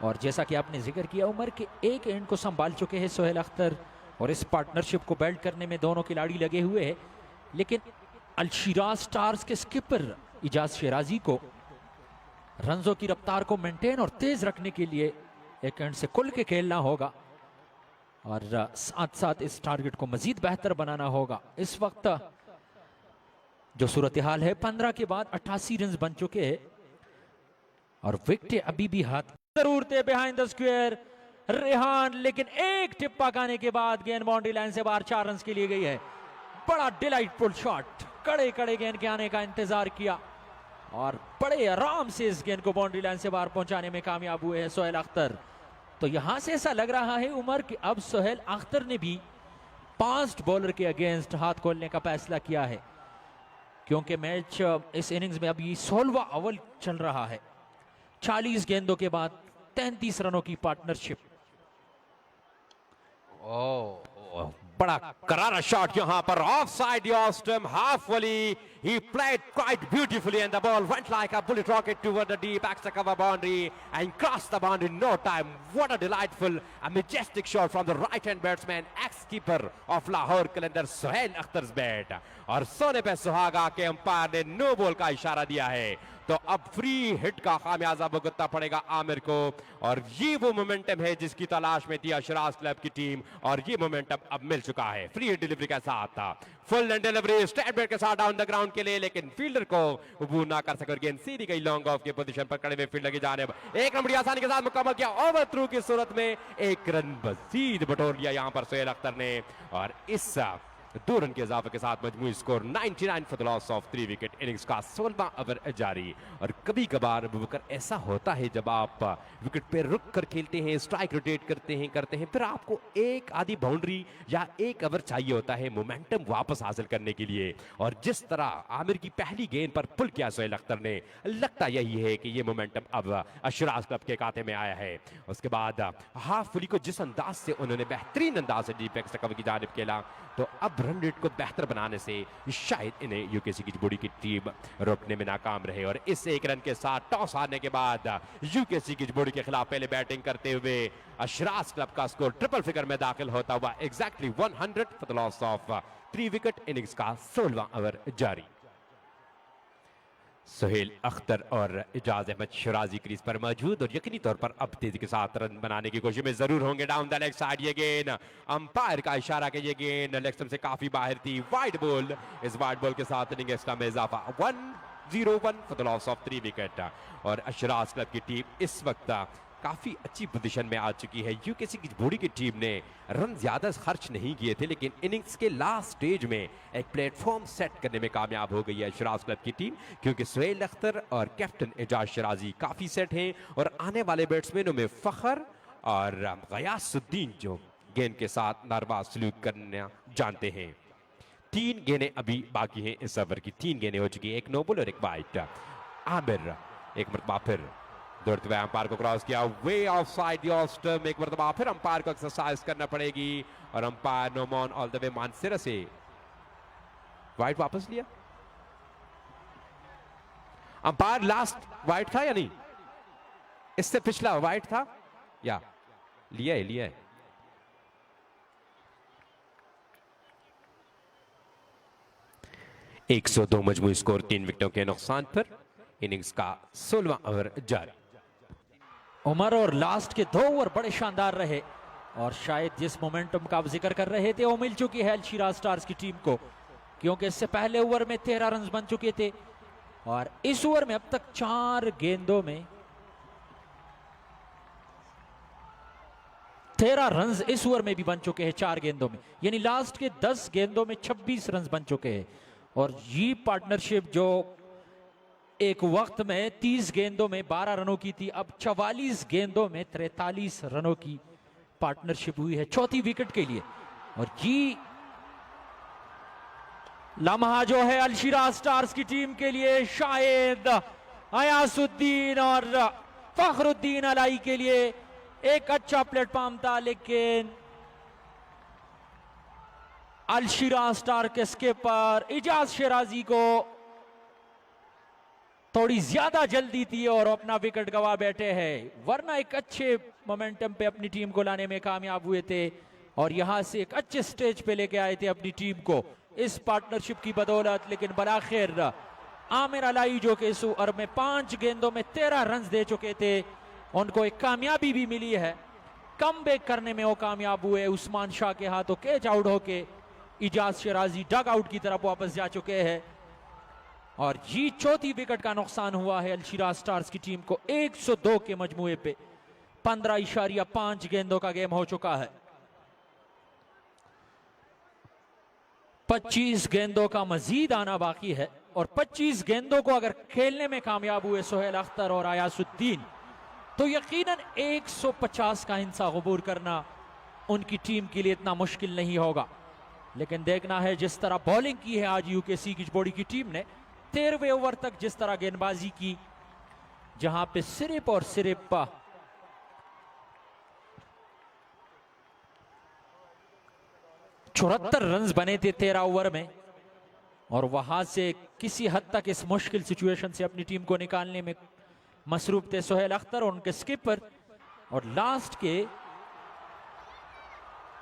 और जैसा कि आपने जिक्र किया उमर के एक एंड को संभाल चुके हैं सोहेल अख्तर और इस पार्टनरशिप को बिल्ड करने में दोनों खिलाड़ी लगे हुए हैं। लेकिन अलशिराज स्टार्स के स्किपर इजाज शिराजी को रनों की रफ्तार को मेंटेन और तेज रखने के लिए एक एंड से खुल के खेलना होगा और साथ साथ इस टारगेट को मजीद बेहतर बनाना होगा। इस वक्त जो सूरत हाल है 15 के बाद 88 रन बन चुके हैं और विकेट अभी भी हाथ जरूर थे बिहाइंड द स्क्वायर रेहान, लेकिन एक टिप्पा खाने के बाद गेंद बाउंड्री लाइन से बाहर 4 रन के लिए गई है। बड़ा डिलाइटफुल शॉट, कड़े कड़े गेंद के आने का इंतजार किया और बड़े आराम से इस गेंद को बाउंड्री लाइन से बाहर पहुंचाने में कामयाब हुए हैं सोहेल अख्तर। तो यहां से ऐसा लग रहा है उमर कि अब सोहेल अख्तर ने भी फास्ट बॉलर के अगेंस्ट हाथ खोलने का फैसला किया है, क्योंकि मैच इस इनिंग्स में अभी 16वां ओवर चल रहा है। 40 गेंदों के बाद 33 रनों की पार्टनरशिप। बड़ा करारा शॉट यहाँ पर ऑफ साइड ऑस्टम half volley, he played quite beautifully and the ball went like a bullet rocket toward the deep extra cover boundary and crossed the boundary in no time. What a delightful, a majestic shot from the right hand batsman, ex-keeper of Lahore Qalandars Sohail Akhtar's bat. और सोने पे सुहागा के umpire ने no ball का इशारा दिया है, तो अब फ्री हिट का खामियाजा भुगतना पड़ेगा आमिर को। और ये वो मोमेंटम है जिसकी तलाश में थी अशराज क्लब की टीम और ये मोमेंटम अब मिल चुका है। फ्री हिट डिलीवरी के साथ था, full and delivery straight bat के साथ डाउन द ग्राउंड के लिए, लेकिन फील्डर को अबूर ना कर सके। गेंद सीधी गई लॉन्ग ऑफ की पोजीशन पर खड़े हुए फील्डर की जानिब। 1 रन बड़ी आसानी के साथ मुकम्मल किया, ओवर थ्रू की सूरत में 1 रन मजीद बटोर लिया यहां पर सोहेल अख्तर ने। और इस 2 रन के इजाफे के साथ मजमूई score 99 for the loss of 3 wicket. Innings का 16वां ओवर जारी। और कभी कभार अबूबकर ऐसा होता है जब आप विकेट पे रुक कर खेलते हैं, स्ट्राइक रोटेट करते हैं, फिर आपको एक आधी बाउंड्री या 1 ओवर चाहिए होता है मोमेंटम वापस हासिल करने के लिए। और जिस तरह आमिर की पहली गेंद पर पुल किया सोहेल अख्तर ने, लगता यही है कि ये मोमेंटम अब अशराज क्लब के खाते में आया है। उसके बाद हाफ फुली को जिस अंदाज से उन्होंने बेहतरीन अंदाज से डीप एक्स्ट्रा कवर की जानिब खेला, तो अब रन रेट को बेहतर बनाने से शायद इन्हें यूकेसी किचबोड़ी की टीम रोकने में नाकाम रहे। और इस एक रन के साथ टॉस हारने के बाद यूकेसी किचबोड़ी के खिलाफ पहले बैटिंग करते हुए अशराज क्लब का स्कोर ट्रिपल फिगर में दाखिल होता हुआ exactly 100 for the loss of 3 wicket. Innings का 16वां ओवर जारी। सुहेल अख्तर और इजाज अहमद शराजी क्रीज पर मौजूद और यकीनी तौर पर अब तेजी के साथ रन बनाने की कोशिश में जरूर होंगे। डाउन द लेग साइड ये गेंद, अंपायर का इशारा कि ये गेंद लेग स्टंप से काफी बाहर थी। वाइड बॉल, इस वाइड बॉल के साथ इनिंग एक्स्ट्रा में इजाफा 1-0-1 for the loss of 3 wicket. और अशराज क्लब की टीम इस वक्त काफी अच्छी पोजीशन में आ चुकी है। यूकेसी किचबोड़ी की टीम ने रन ज्यादा खर्च नहीं किए थे, लेकिन इनिंग्स के लास्ट स्टेज में एक प्लेटफॉर्म सेट करने में कामयाब हो गई है शराज क्लब की टीम, क्योंकि सुहेल अख्तर और कैप्टन एजाज शराजी काफी सेट हैं और आने वाले बैट्समैनों में फखर और गयासुद्दीन जो गेंद के साथ नारवाज सलूक करना जानते हैं। 3 गेंदें अभी बाकी हैं इस ओवर की। 3 गेंदें हो चुकी हैं, एक नो बॉल और एक वाइड। आमिर एक मरतबा फिर दौड़ते हुए अंपायर को क्रॉस किया, वे ऑफ साइड स्टंप। एक मरतबा फिर अंपायर को एक्सरसाइज करना पड़ेगी और अंपायर नोमान ऑल द वे मानसेरा से वाइड वापस लिया। अंपायर लास्ट वाइड था या नहीं? इससे पिछला वाइड था या लिया है। 102 मजमूई स्कोर 3 विकेटों के नुकसान पर। इनिंग्स का 16वां ओवर जारी। उमर और लास्ट के 2 ओवर बड़े शानदार रहे और शायद जिस मोमेंटम का आप जिक्र कर रहे थे वो मिल चुकी है अल-शिराज स्टार्स की टीम को, क्योंकि इससे पहले ओवर में 13 रन बन चुके थे और इस ओवर में अब तक 4 गेंदों में 13 रन इस ओवर में भी बन चुके हैं 4 गेंदों में, यानी लास्ट के 10 गेंदों में 26 रन बन चुके हैं। और ये पार्टनरशिप जो एक वक्त में 30 गेंदों में 12 रनों की थी, अब 44 गेंदों में 43 रनों की पार्टनरशिप हुई है 4थी विकेट के लिए। और ये लम्हा जो है अल-शिराज स्टार्स की टीम के लिए शायद गयासुद्दीन और फखरुद्दीन अलाई के लिए एक अच्छा प्लेटफॉर्म था, लेकिन अल-शिराज स्टार के स्किपर इजाज शराजी को थोड़ी ज्यादा जल्दी थी और अपना विकेट गवा बैठे हैं, वरना एक अच्छे मोमेंटम पे अपनी टीम को लाने में कामयाब हुए थे और यहां से एक अच्छे स्टेज पे लेके आए थे अपनी टीम को इस पार्टनरशिप की बदौलत। लेकिन बलाखिर आमिर अलाई जो कि इस ओवर में 5 गेंदों में 13 रन दे चुके थे, उनको एक कामयाबी भी मिली है। कम बैक करने में वो कामयाब हुए। उस्मान शाह के हाथों कैच आउट होके इजाज शराजी डग आउट की तरफ वापस जा चुके हैं और ये 4थी विकेट का नुकसान हुआ है अल-शिराज स्टार्स की टीम को। 102 के मजमूए पे 15.5 गेंदों का गेम हो चुका है। 25 गेंदों का मजीद आना बाकी है और 25 गेंदों को अगर खेलने में कामयाब हुए सुहेल अख्तर और गयासुद्दीन तो यकीनन 150 का हिस्सा अबूर करना उनकी टीम के लिए इतना मुश्किल नहीं होगा। लेकिन देखना है जिस तरह बॉलिंग की है आज यूकेसी किचबोड़ी की टीम ने, 13वें ओवर तक जिस तरह गेंदबाजी की, जहां पे सिर्फ और सिर्फ 74 रन बने थे 13 ओवर में और वहां से किसी हद तक इस मुश्किल सिचुएशन से अपनी टीम को निकालने में मसरूफ थे सुहेल अख्तर और उनके स्किपर। और लास्ट के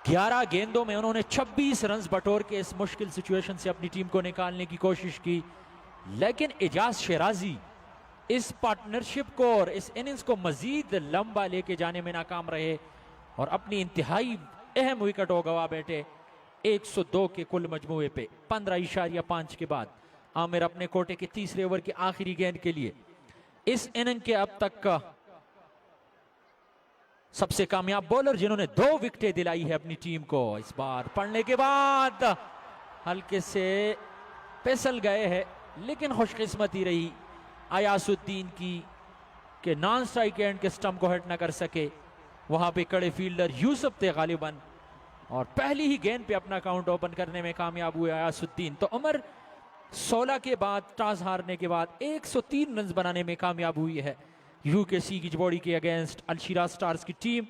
11 गेंदों में उन्होंने 26 रन बटोर के इस मुश्किल सिचुएशन से अपनी टीम को निकालने की कोशिश की। लेकिन इजाज शराजी इस पार्टनरशिप को और इस इनिंग्स को मजीद लंबा लेके जाने में नाकाम रहे और अपनी इंतहाई अहम विकेट को गवा बैठे। 102 के कुल मजमूए पे 15.5 के बाद आमिर अपने कोटे के तीसरे ओवर की आखिरी गेंद के लिए इस इनिंग के अब तक का सबसे कामयाब बॉलर जिन्होंने 2 विकेटें दिलाई है अपनी टीम को। इस बार पढ़ने के बाद हल्के से फिसल गए हैं, लेकिन खुशकिस्मती रही गयासुद्दीन की कि नॉन स्ट्राइक एंड के स्टंप को हिट न कर सके। वहां पे कड़े फील्डर यूसुफ थे गालिबन और पहली ही गेंद पे अपना काउंट ओपन करने में कामयाब हुए गयासुद्दीन। तो उमर 16 के बाद टॉस हारने के बाद 103 रन बनाने में कामयाब हुई है यूकेसी किचबोड़ी के अगेंस्ट अल-शिराज स्टार्स की टीम।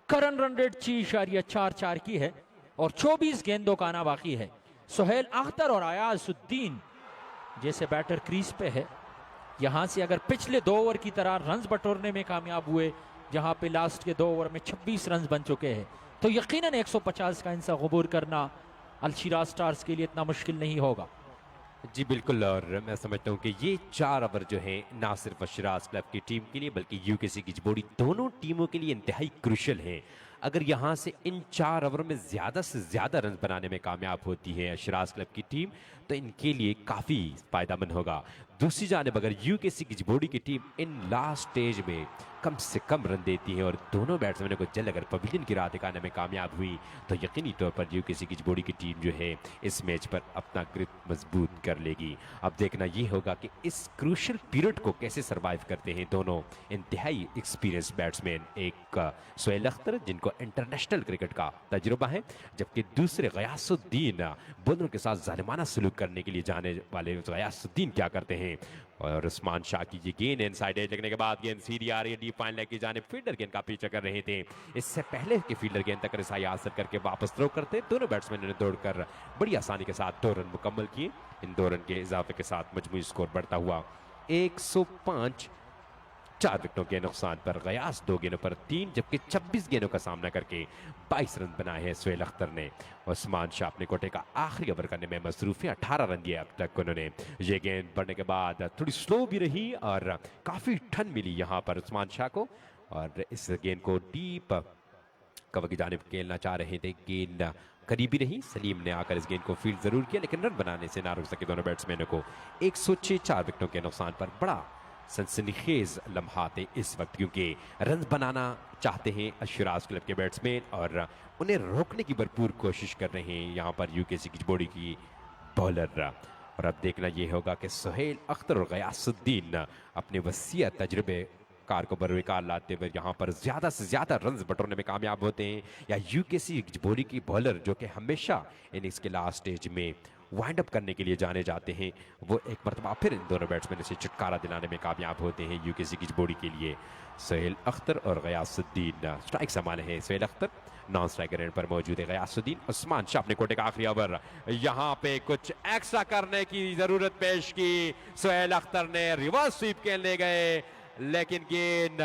करंट रन रेट 6.44 की है और 24 गेंदों का आना बाकी है। सुहेल अख्तर और अयाजुद्दीन जैसे बैटर क्रीज पे है। यहां से अगर पिछले 2 ओवर की तरह रन्स बटोरने में कामयाब हुए, जहां पे लास्ट के 2 ओवर में 26 रन्स बन चुके हैं, तो यकीनन 150 का इंसा गुबूर करना अलशिराज स्टार्स के लिए इतना मुश्किल नहीं होगा। जी बिल्कुल, और मैं समझता हूँ कि ये 4 ओवर जो है ना सिर्फ शिराज क्लब की टीम के लिए बल्कि यूकेसी की जोड़ी दोनों टीमों के लिए इंतहाई क्रूशल हैं। अगर यहाँ से इन 4 ओवर में ज़्यादा से ज़्यादा रन बनाने में कामयाब होती है शिराज क्लब की टीम तो इनके लिए काफ़ी फ़ायदेमंद होगा। दूसरी जानिब अगर यूकेसी की जोड़ी की टीम इन लास्ट स्टेज में कम से कम रन देती है और दोनों बैट्समैनों को जल्द अगर पवेलियन की राह दिखाने में कामयाब हुई तो यकीनी तौर पर यूकेसी की जोड़ी की टीम जो है इस मैच पर अपना ग्रिप मजबूत कर लेगी। अब देखना ये होगा कि इस क्रूशल पीरियड को कैसे सर्वाइव करते हैं दोनों इंतहाई एक्सपीरियंस बैट्समैन, एक सुहेल अख्तर जिनको इंटरनेशनल क्रिकेट का तजुर्बा है, जबकि दूसरे गयासुद्दीन बॉलरों के साथ जालिमाना सलूक करने के लिए जाने वाले गयासुद्दीन क्या करते हैं। और उस्मान शाह की ये गेंद इनसाइड एज लगने के बाद गेंद सीधी आ रही है डीप फाइन लेग की जानिब। फील्डर गेंद का पीछा कर रहे थे, इससे पहले कि फील्डर गेंद तक रसाई हासिल करके वापस थ्रो करते दोनों बैट्समैनों ने दौड़कर बड़ी आसानी के साथ 2 रन मुकम्मल किए। इन 2 रन के इजाफे के साथ मजमूई स्कोर बढ़ता हुआ 105। 4 विकेटों के नुकसान पर गयास 2 गेंदों पर 3 जबकि 26 गेंदों का सामना करके 22 रन बनाए हैं सुहेल अख्तर ने। उस्मान शाह अपने कोटे का आखिरी ओवर करने में मसरूफ है, 18 रन दिए अब तक उन्होंने। ये गेंद बढ़ने के बाद थोड़ी स्लो भी रही और काफ़ी ठंड मिली यहाँ पर उस्मान शाह को, और इस गेंद को डीप कवर की जानिब खेलना चाह रहे थे। गेंद करीबी नहीं, सलीम ने आकर इस गेंद को फील्ड जरूर किया लेकिन रन बनाने से ना रोक सके दोनों बैट्समैनों को। 106 4 विकेटों के नुकसान पर बड़ा सनसनीखेज लम्हात इस वक्त, क्योंकि रन बनाना चाहते हैं शिराज क्लब के बैट्समैन और उन्हें रोकने की भरपूर कोशिश कर रहे हैं यहाँ पर यूकेसी की बॉडी की बॉलर। और अब देखना ये होगा कि सुहेल अख्तर और गयासुद्दीन अपने वसीय तजुर्बे कार को बरकरार लाते हुए यहाँ पर ज़्यादा से ज़्यादा रन्स बटोरने में कामयाब होते हैं, या यूकेसी बॉडी की बॉलर जो कि हमेशा इनिंग्स के लास्ट स्टेज में वाइंड अप करने के लिए जाने जाते हैं, वो एक मरतबा फिर इन दोनों बैट्समैन से छुटकारा दिलाने में कामयाब होते हैं यूकेसी की बॉडी के लिए। सुहेल अख्तर और गयासुद्दीन स्ट्राइक संभाले हैं Suhail Akhtar, non striker end पर मौजूद है गयासुद्दीन। उस्मान शाह अपने कोटे का आखिरी ओवर, यहाँ पे कुछ एक्स्ट्रा करने की जरूरत पेश की, सुहेल अख्तर ने रिवर्स स्वीप खेलने गए लेकिन गेंद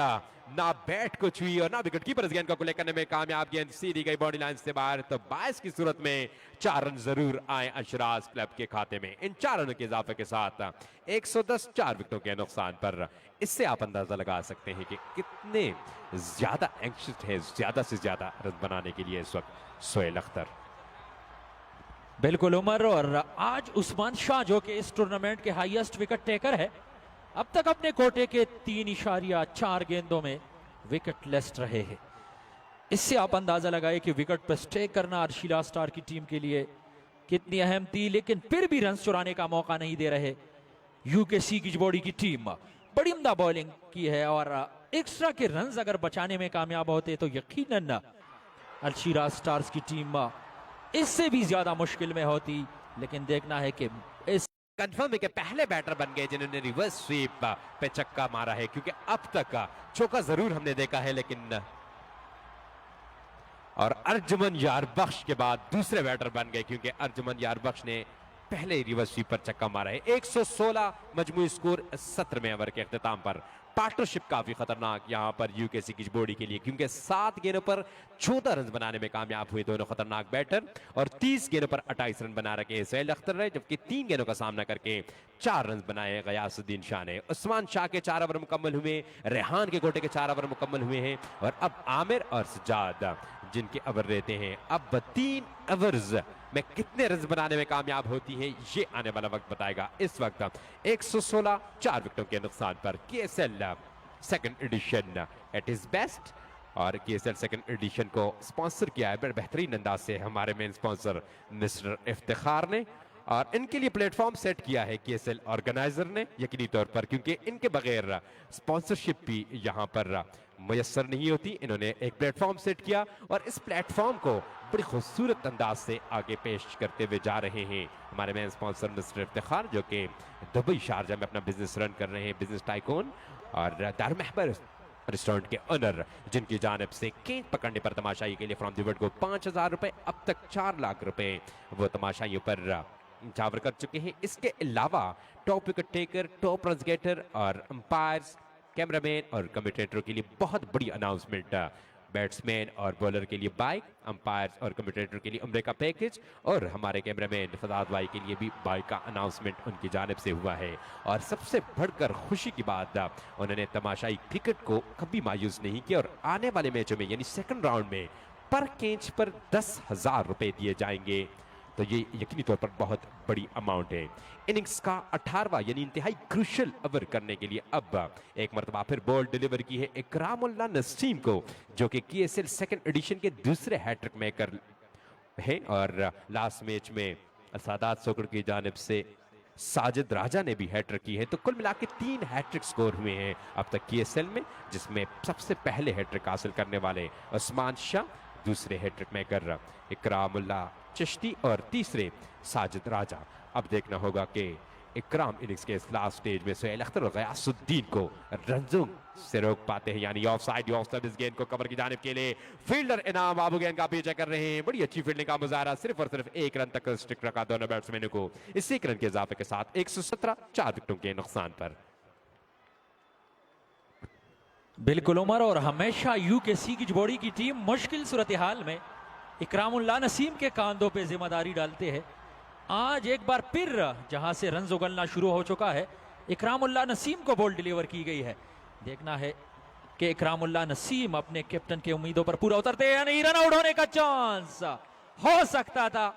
ना बैट को छुई और ना विकेट कीपर इस गेंद को कलेक्ट करने में कामयाब। गेंद सीधी गई बॉडी लाइन से बाहर, तो 22 की सूरत में 4 रन जरूर आए अशराज क्लब के खाते में। इन 4 रनों के इजाफे के साथ 110 4 विकेटों के नुकसान पर इससे आप अंदाजा लगा सकते हैं कि कितने ज्यादा एंक्शस है ज्यादा से ज्यादा रन बनाने के लिए इस वक्त सुहेल अख्तर। बिल्कुल उमर, और आज उस्मान शाह जो कि इस टूर्नामेंट के हाईएस्ट विकेट टेकर है, अब तक अपने कोटे के 3.4 गेंदों में विकेट लेस रहे हैं। इससे आप अंदाजा लगाए कि विकेट पर स्टे करना अर्शिला स्टार की टीम के लिए कितनी अहम थी, लेकिन फिर भी रन चुराने का मौका नहीं दे रहे यूकेसी की बॉडी की टीम। बड़ी उम्दा बॉलिंग की है और एक्स्ट्रा के रन्स अगर बचाने में कामयाब होते तो यकीनन अर्शिला स्टार्स की टीम इससे भी ज्यादा मुश्किल में होती। लेकिन देखना है कि इस कंफर्म है कि पहले बैटर बन गए जिन्होंने रिवर्स स्वीप पे चक्का मारा है, क्योंकि अब तक चौका जरूर हमने देखा है लेकिन और अर्जुमन यारबख्श के बाद दूसरे बैटर बन गए, क्योंकि अर्जुमन यारबख्श ने पहले रिवर्स स्वीप पर चक्का मारा है। 116 मजमूई स्कोर 17वें ओवर के अख्ताम पर। पार्टनरशिप काफी खतरनाक यहाँ पर यूकेसी की बॉडी के लिए, क्योंकि 7 गेंदों पर 14 रन बनाने में कामयाब हुए दोनों खतरनाक बैटर, और 30 गेंदों पर 28 रन बना रखे सुहेल अख्तर ने, जबकि 3 गेंदों का सामना करके 4 रन बनाए गयासुद्दीन शाह ने। उस्मान शाह के 4 ओवर मुकम्मल हुए, रेहान के कोटे के 4 ओवर मुकम्मल हुए हैं, और अब आमिर और सज्जाद जिनके ओवर रहते हैं, अब 3 ओवर्स में कितने रन बनाने में कामयाब होती है ये आने वाला वक्त बताएगा। इस वक्त 116 4 विकेटों के नुकसान पर KSL second edition at is best, और केएसएल सेकंड एडिशन को स्पॉन्सर किया है बड़े बेहतरीन अंदाज से हमारे मेन स्पॉन्सर मिस्टर इफ्तिखार ने, और इनके लिए प्लेटफॉर्म सेट किया है केएसएल ऑर्गेनाइजर ने यकीनी तौर पर, क्योंकि इनके बगैर स्पॉन्सरशिप भी यहाँ पर मुयस्सर नहीं होती। इन्होंने एक प्लेटफॉर्म सेट किया और इस प्लेटफॉर्म को बड़ी खूबसूरत अंदाज से आगे पेश करते हुए जा रहे हैं हमारे मेन स्पॉन्सर मिस्टर इफ्तिखार, जो कि दुबई शारजा में अपना बिजनेस रन कर रहे हैं, बिजनेस टाइकून और दारुल महबर रेस्टोरेंट के ओनर, जिनकी जानिब से केक पकड़ने पर तमाशाई के लिए फ्रॉम द वर्ल्ड को 5,000 रुपए, अब तक 4 लाख रुपए वो तमाशाइयों पर न्यौछावर कर चुके हैं। इसके अलावा top wicket taker, top run getter और अंपायर्स, कैमरामैन और कमेंटेटरों के लिए बहुत बड़ी अनाउंसमेंट। बैट्समैन और बॉलर के लिए बाइक, अंपायर्स और कमेंटेटर के लिए उम्रे का पैकेज, और हमारे कैमरामैन फदाद भाई के लिए भी बाइक का अनाउंसमेंट उनकी जानिब से हुआ है। और सबसे बढ़कर खुशी की बात, उन्होंने तमाशाई क्रिकेट को कभी मायूस नहीं किया और आने वाले मैचों में यानी सेकंड राउंड में पर कैच पर 10,000 रुपए दिए जाएंगे। तो ये यकीनी तौर पर बहुत बड़ी अमाउंट है। इनिंग्स का 18वां यानी इंतहाई क्रूशियल ओवर करने के लिए अब एक मरतबा फिर बॉल डिलीवर की है इकरामुल्लाह नसीम को, जो कि KSL सेकंड एडिशन के दूसरे हैट्रिक मेकर है। और लास्ट मैच में सादात सोकर की जानिब से साजिद राजा ने भी हैट्रिक की है। तो कुल मिला के 3 हैट्रिक स्कोर हुए हैं अब तक KSL में, जिसमें सबसे पहले हैट्रिक हासिल करने वाले उस्मान शाह, दूसरे हैट्रिक मेकर इकरामुल्लाह चिश्ती और तीसरे साजिद राजा। अब देखना होगा कि इकराम इनिंग्स के इस लास्ट स्टेज में सुहेल अख्तर और गयासुद्दीन को रंजों से रोक पाते हैं, यानी ऑफ साइड इस गेंद को कवर की जानिब के लिए फील्डर इनाम बाबू गेंद का पीछा कर रहे हैं। बड़ी अच्छी फील्डिंग का मुजाहरा, सिर्फ और सिर्फ 1 रन तक स्टिक रखा दोनों बैट्समैनों को। इस 1 रन के इजाफे के साथ 117, 4 विकेटों के नुकसान पर। बिल्कुल उमर, और हमेशा यूकेसी की बॉडी की टीम मुश्किल सूरत हाल में इकरामुल्लाह नसीम के कांधों पे जिम्मेदारी डालते हैं। आज एक बार फिर जहां से रन उगलना शुरू हो चुका है, इकरामुल्लाह नसीम को बॉल डिलीवर की गई है। देखना है कि इकरामुल्लाह नसीम अपने कैप्टन के उम्मीदों पर पूरा उतरते हैं या नहीं। रन आउट होने का चांस हो सकता था,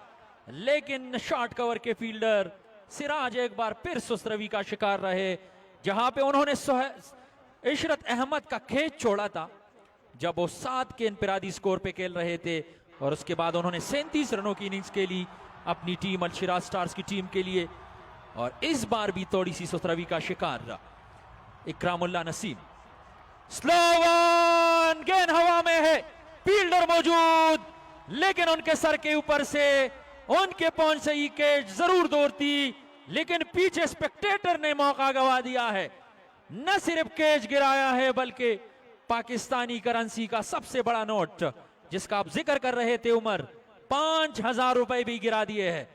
लेकिन शॉर्ट कवर के फील्डर सिराज एक बार फिर सुस्तरवी का शिकार रहे, जहां पे उन्होंने इशरत अहमद का खेच छोड़ा था जब वो 7 के इनफरादी स्कोर पे खेल रहे थे। और उसके बाद उन्होंने 37 रनों की इनिंग्स के लिए अपनी टीम अलशिराज स्टार्स की टीम के लिए, और इस बार भी थोड़ी सी सुस्तरवी का शिकार रहा इकरामुल्लाह नसीम। स्लो वन, गेंद हवा में है, फील्डर मौजूद, लेकिन उनके सर के ऊपर से उनके पहुंच से ही कैच जरूर दूर थी, लेकिन पीछे स्पेक्टेटर ने मौका गवा दिया है। न सिर्फ कैच गिराया है, बल्कि पाकिस्तानी करेंसी का सबसे बड़ा नोट जिसका आप जिक्र कर रहे थे उमर, 5,000 रुपए भी गिरा दिए हैं।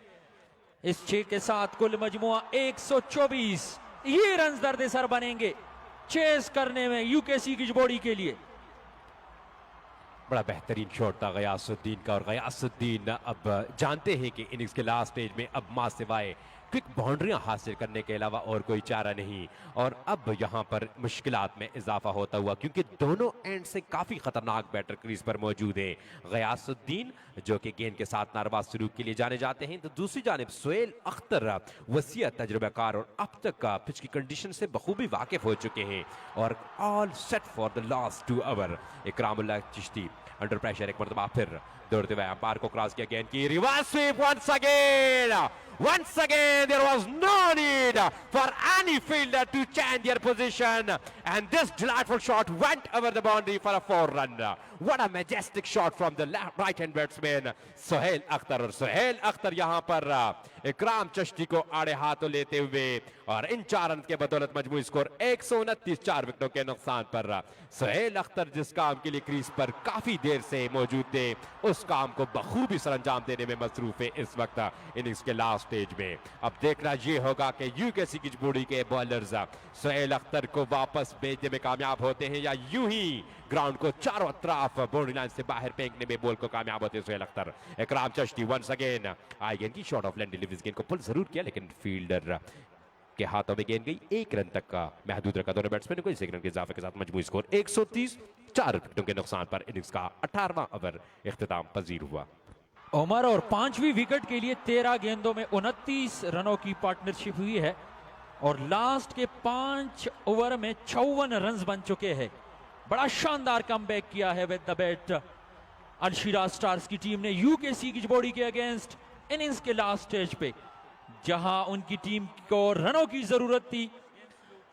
इस 6 के साथ कुल मजमुआ 124 ये रन दर्द सर बनेंगे चेस करने में यूकेसी की बॉडी के लिए। बड़ा बेहतरीन शॉट था गयासुद्दीन का, और गयासुद्दीन अब जानते हैं कि इनिंग्स के लास्ट स्टेज में अब मां सिवाय क्विक बाउंड्रियां हासिल करने के अलावा और कोई चारा नहीं। और अब यहां पर मुश्किलात में इजाफा होता हुआ, क्योंकि दोनों एंड से काफी खतरनाक बैटर क्रीज पर मौजूद है। गयासुद्दीन जो कि गेंद के साथ नारबाज सलूक के लिए जाने जाते हैं, तो दूसरी जानिब सुहेल अख्तर वसीयत तजुर्बेकार और अब तक का पिच की कंडीशन से बखूबी वाकिफ हो चुके हैं, और all set for the last 2 over. Ikramullah Chishti under pressure एक मरतबा फिर दौड़ते हुए अंपायर को क्रॉस किया, गेंद की reverse sweep once again there was no need for any fielder to change their position, and this delightful shot went over the boundary for a 4 run. What a majestic shot from the right hand batsman Suhail Akhtar. और सुहेल अख्तर यहां पर इकराम चिश्ती को आड़े हाथों लेते हुए, और इन 4 रन के बदौलत मजमूई स्कोर 129, 4 विकेटों के नुकसान पर। सुहेल अख्तर जिस काम के लिए क्रीज पर काफी देर से मौजूद थे, उस काम को बखूबी सरंजाम देने में मसरूफ है इस वक्त इनिंग्स के लास्ट स्टेज में। अब देखना यह होगा कि यूकेसी की बॉडी के बॉलर्स सुहेल अख्तर को वापस भेजने में कामयाब होते हैं, या यूं ही ग्राउंड को चारों तरफ बाउंड्री लाइन से बाहर फेंकने में बॉल को कामयाब होते हैं सुहेल अख्तर। इकराम चिश्ती वंस अगेन आई गेंद की शॉर्ट ऑफ लेंथ डिलीवरी, गेंद को पुल जरूर किया, लेकिन फील्डर के हाथों में गेंद गई। 1 रन तक का महदूद रखा दोनों बैट्समैन को। इस 1 रन के इजाफे के साथ मजमूई स्कोर 130, 4 विकेटों के नुकसान पर इनिंग्स का 18वां ओवर इख्तिताम पजीर हुआ। उमर, और 5वीं विकेट के लिए 13 गेंदों में 29 रनों की पार्टनरशिप हुई है, और लास्ट के 5 ओवर में 54 रन बन चुके हैं। बड़ा शानदार कमबैक किया है विद द बैट अलशिराज स्टार्स की टीम ने यूकेसी की बॉडी के अगेंस्ट इनिंग्स के लास्ट स्टेज पे, जहां उनकी टीम को रनों की जरूरत थी।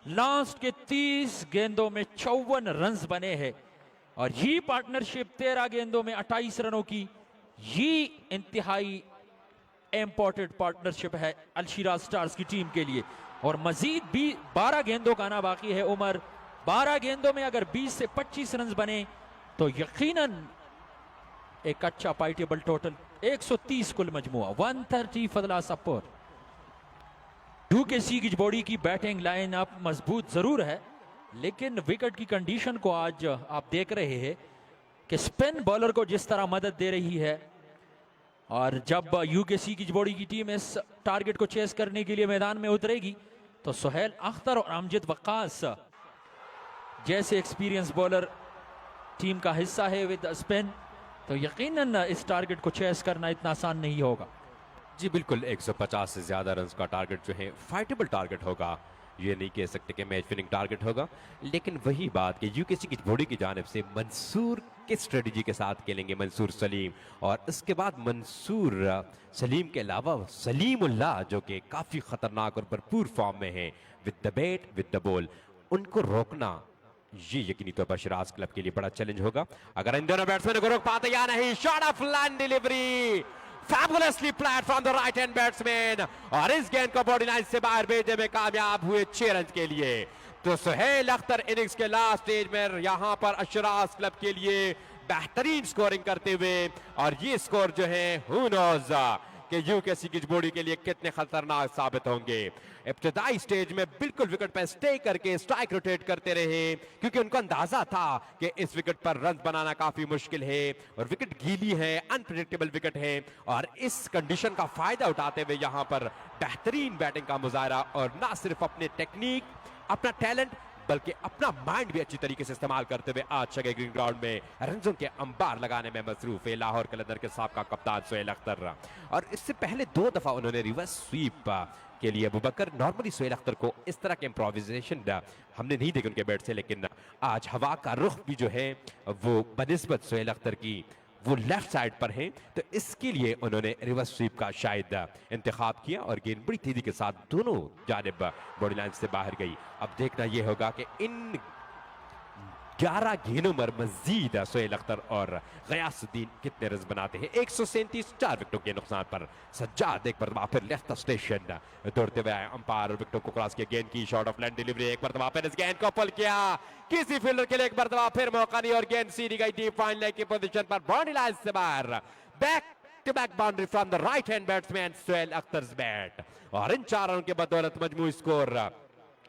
लास्ट के 30 गेंदों में 54 रन बने हैं, और ये पार्टनरशिप 13 गेंदों में 28 रनों की, ये इंतहाई इंपॉर्टेंट पार्टनरशिप है अलशिराज स्टार्स की टीम के लिए। और मजीद भी 12 गेंदों का आना बाकी है उमर। 12 गेंदों में अगर 20 से 25 रन बने तो यकीनन एक अच्छा पाइटेबल टोटल। 130 कुल मजमुआ, 130 फजला सपोर। यूकेसी की बॉडी की बैटिंग लाइन अप मजबूत जरूर है, लेकिन विकेट की कंडीशन को आज आप देख रहे हैं कि स्पिन बॉलर को जिस तरह मदद दे रही है, और जब यूकेसी की बॉडी की टीम इस टारगेट को चेस करने के लिए मैदान में उतरेगी तो सुहेल अख्तर और अमजद वक्कास जैसे एक्सपीरियंस बॉलर टीम का हिस्सा है विद स्पिन, तो यकीनन इस टारगेट को चेस करना इतना आसान नहीं होगा। जी बिल्कुल, 150 से ज्यादा रन का टारगेट जो है फाइटेबल टारगेट होगा। ये नहीं कह सकते कि मैच विनिंग टारगेट होगा, लेकिन वही बात कि यूकेसी की बॉडी की जानिब से मंसूर किस स्ट्रेटजी के साथ खेलेंगे मंसूर सलीम, और इसके बाद मंसूर सलीम के अलावा सलीमुल्लाह जो कि काफी खतरनाक और भरपूर फॉर्म में है with the bat with the ball, उनको रोकना ये यकीनी तौर पर शिराज क्लब के लिए बड़ा चैलेंज होगा। अगर इन दोनों बैट्समैन को रोक पाते या नहीं। Shot of land delivery fabulously played from the right hand batsman, और इस गेंद को बॉडी लाइन से बाहर भेजने में कामयाब हुए 6 रन के लिए। तो सुहेल अख्तर इनिंग्स के लास्ट स्टेज में यहां पर शिराज क्लब के लिए बेहतरीन स्कोरिंग करते हुए, और ये स्कोर जो है हु नोज कि यूकेसी की बॉडी के लिए कितने खतरनाक साबित होंगे। इब्तदाई स्टेज में बिल्कुल विकेट पर स्टे करके स्ट्राइक रोटेट करते रहे, क्योंकि उनको अंदाजा था कि इस विकेट पर रन बनाना काफी मुश्किल है और विकेट गीली है, अनप्रेडिक्टेबल विकेट है, और इस कंडीशन का फायदा उठाते हुए यहां पर बेहतरीन बैटिंग का मुजाहरा, और ना सिर्फ अपने टेक्निक, अपना टैलेंट, बल्कि अपना माइंड भी अच्छी तरीके से इस्तेमाल करते हुए आज शगे ग्रीन ग्राउंड में रंजों के अंबार लगाने में मसरूफ है लाहौर कलंदर के साबका कप्तान सुहेल अख्तर। और इससे पहले 2 दफा उन्होंने रिवर्स स्वीप के लिए अबूबकर, नॉर्मली सुहेल अख्तर को इस तरह के इम्प्रोविजेशन हमने नहीं देखे उनके बैट से, लेकिन आज हवा का रुख भी जो है वो बनिस्बत सुहेल अख्तर की वो लेफ्ट साइड पर है, तो इसके लिए उन्होंने रिवर्स स्वीप का शायद इंतखाब किया, और गेंद बड़ी तेजी के साथ दोनों जानिब बॉडी लाइन से बाहर गई। अब देखना यह होगा कि इन 11 गेंदों पर मजीद सुहेल अख्तर और गयासुद्दीन कितने रन बनाते हैं। 137 4 विकेटों के नुकसान पर सज्जाद एक मरतबा फिर लेफ्ट स्टेशन दौड़ते हुए आए। अंपायर विकेटों को क्रॉस किया, गेंद की शॉट ऑफ लैंड डिलीवरी, एक मरतबा फिर इस गेंद को पुल किया, किसी फील्डर के लिए एक मरतबा फिर मौका नहीं, और गेंद सीधी गई डीप फाइन लेग की पोजीशन पर बॉडी लाइन से बाहर। Back to back boundary from the right hand batsman Suhail Akhtar bat, और इन 4 रनों के बदौलत मजमूई स्कोर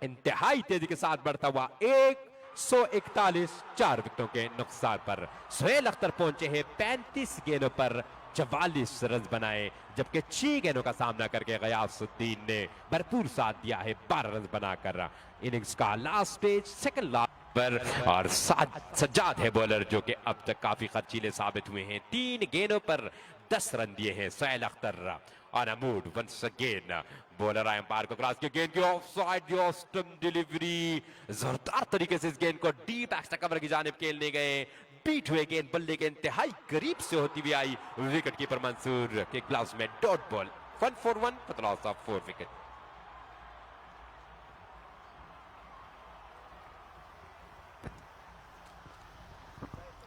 इंतहाई तेजी के साथ बढ़ता हुआ 141 4 विकेटों के नुकसान पर सुहेल अख्तर पहुंचे हैं 35 गेंदों पर 44 रन बनाए, जबकि 6 गेंदों का सामना करके गयासुद्दीन ने भरपूर साथ दिया है 12 रन बनाकर। इनिंग्स का लास्ट स्टेज सेकंड लास्ट पर, और सज्जाद है बॉलर जो कि अब तक काफी खर्चीले साबित हुए हैं। 3 गेंदों पर 10 रन दिए हैं Suhail Akhtar on a mood once again. Bowler आए अंपायर को क्रॉस किया, गेंद की ऑफसाइड ऑस्टम डिलीवरी, जोरदार तरीके से इस गेंद को डीप एक्स्ट्रा कवर की जानिब खेलने गए, बीट हुए गेंद बल्ले के इंतहाई करीब से होती हुई आई विकेट कीपर मंसूर के ग्लव्स में dot ball 1 for 1 for the loss of 4 wicket.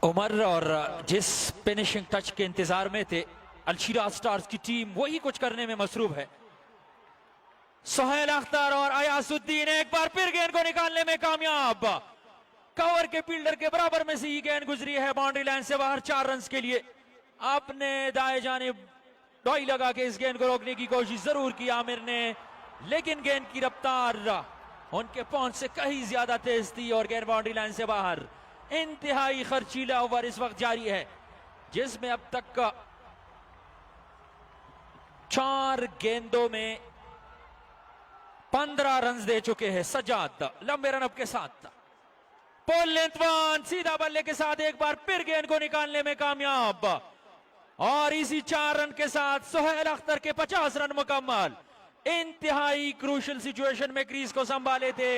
Umar और जिस फिनिशिंग टच के इंतजार में थे अलशिराज स्टार्स की टीम, वही कुछ करने में मसरूफ है। सुहेल अख्तर और अयासुद्दीन एक बार फिर गेंद को निकालने में कामयाब, कवर के फील्डर के बराबर में से ही गेंद गुजरी है बाउंड्री लाइन से बाहर 4 रन के लिए। आपने दाएं जानिब डॉई लगा के इस गेंद को रोकने की कोशिश जरूर की आमिर ने, लेकिन गेंद की रफ्तार उनके पहुंच से कहीं ज्यादा तेज थी और गेंद बाउंड्री लाइन से बाहर। इंतहाई खर्चीला ओवर इस वक्त जारी है, जिसमें अब तक 4 गेंदों में 15 रन दे चुके हैं सज्जाद लंबे रनअप के साथ। पोल लेंथ वन, सीधा बल्ले के साथ एक बार फिर गेंद को निकालने में कामयाब, और इसी 4 रन के साथ सुहेल अख्तर के 50 रन मुकम्मल। इंतहाई क्रूशल सिचुएशन में क्रीज को संभाले थे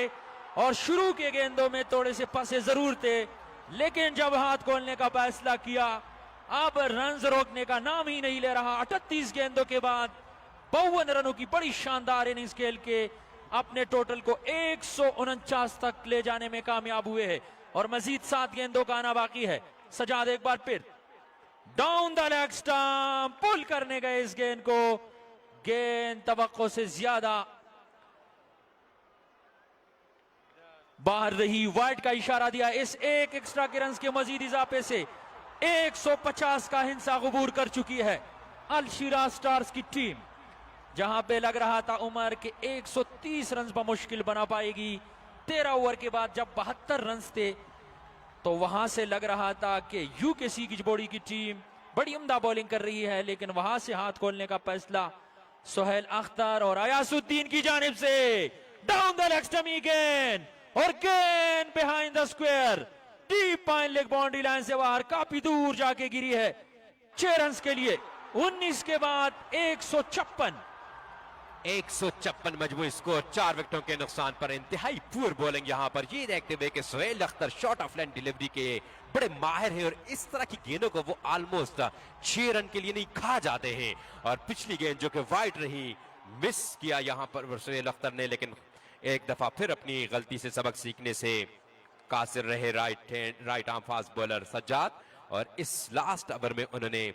और शुरू के गेंदों में थोड़े से फंसे जरूर थे, लेकिन जब हाथ खोलने का फैसला किया अब रन रोकने का नाम ही नहीं ले रहा। 38 गेंदों के बाद 52 रनों की बड़ी शानदार इनिंग्स खेल के अपने टोटल को 149 तक ले जाने में कामयाब हुए हैं, और मजीद 7 गेंदों का आना बाकी है। सजाद एक बार फिर डाउन द लेग स्टंप पुल करने गए इस गेंद को, गेंद तवक्को से ज्यादा बाहर रही, वाइड का इशारा दिया। इस एक एक्स्ट्रा के रन के मजीद इजाफे से 150 का हिंसा अबूर कर चुकी है अल शिराज स्टार्स की टीम। जहां पे लग रहा था उमर के 130 रन मुश्किल बना पाएगी। 13 ओवर के बाद जब 72 रन थे तो वहां से लग रहा था कि यूकेसी की बॉडी की टीम बड़ी उम्दा बॉलिंग कर रही है, लेकिन वहां से हाथ खोलने का फैसला सोहेल अख्तर और अयासुद्दीन की जानिब से। डाउन द लेग स्टम्प गेंद और गेंद behind the square, deep pine leg boundary line से बाहर, काफी दूर जाके गिरी है। 6 रन के लिए 19 के बाद 156 मजमूई स्कोर, 4 विकेटों के नुकसान पर। इंतहाई पुअर बॉलिंग यहां पर, ये देखते हुए कि Sohail Akhtar short of line delivery के बड़े माहिर हैं और इस तरह की गेंदों को वो ऑलमोस्ट 6 रन के लिए नहीं खा जाते हैं। और पिछली गेंद जो कि वाइड रही, मिस किया यहां पर सोहेल अख्तर ने, लेकिन एक दफा फिर अपनी गलती से सबक सीखने से कासिर रहे right arm fast bowler Sajjad, और इस लास्ट ओवर में उन्होंने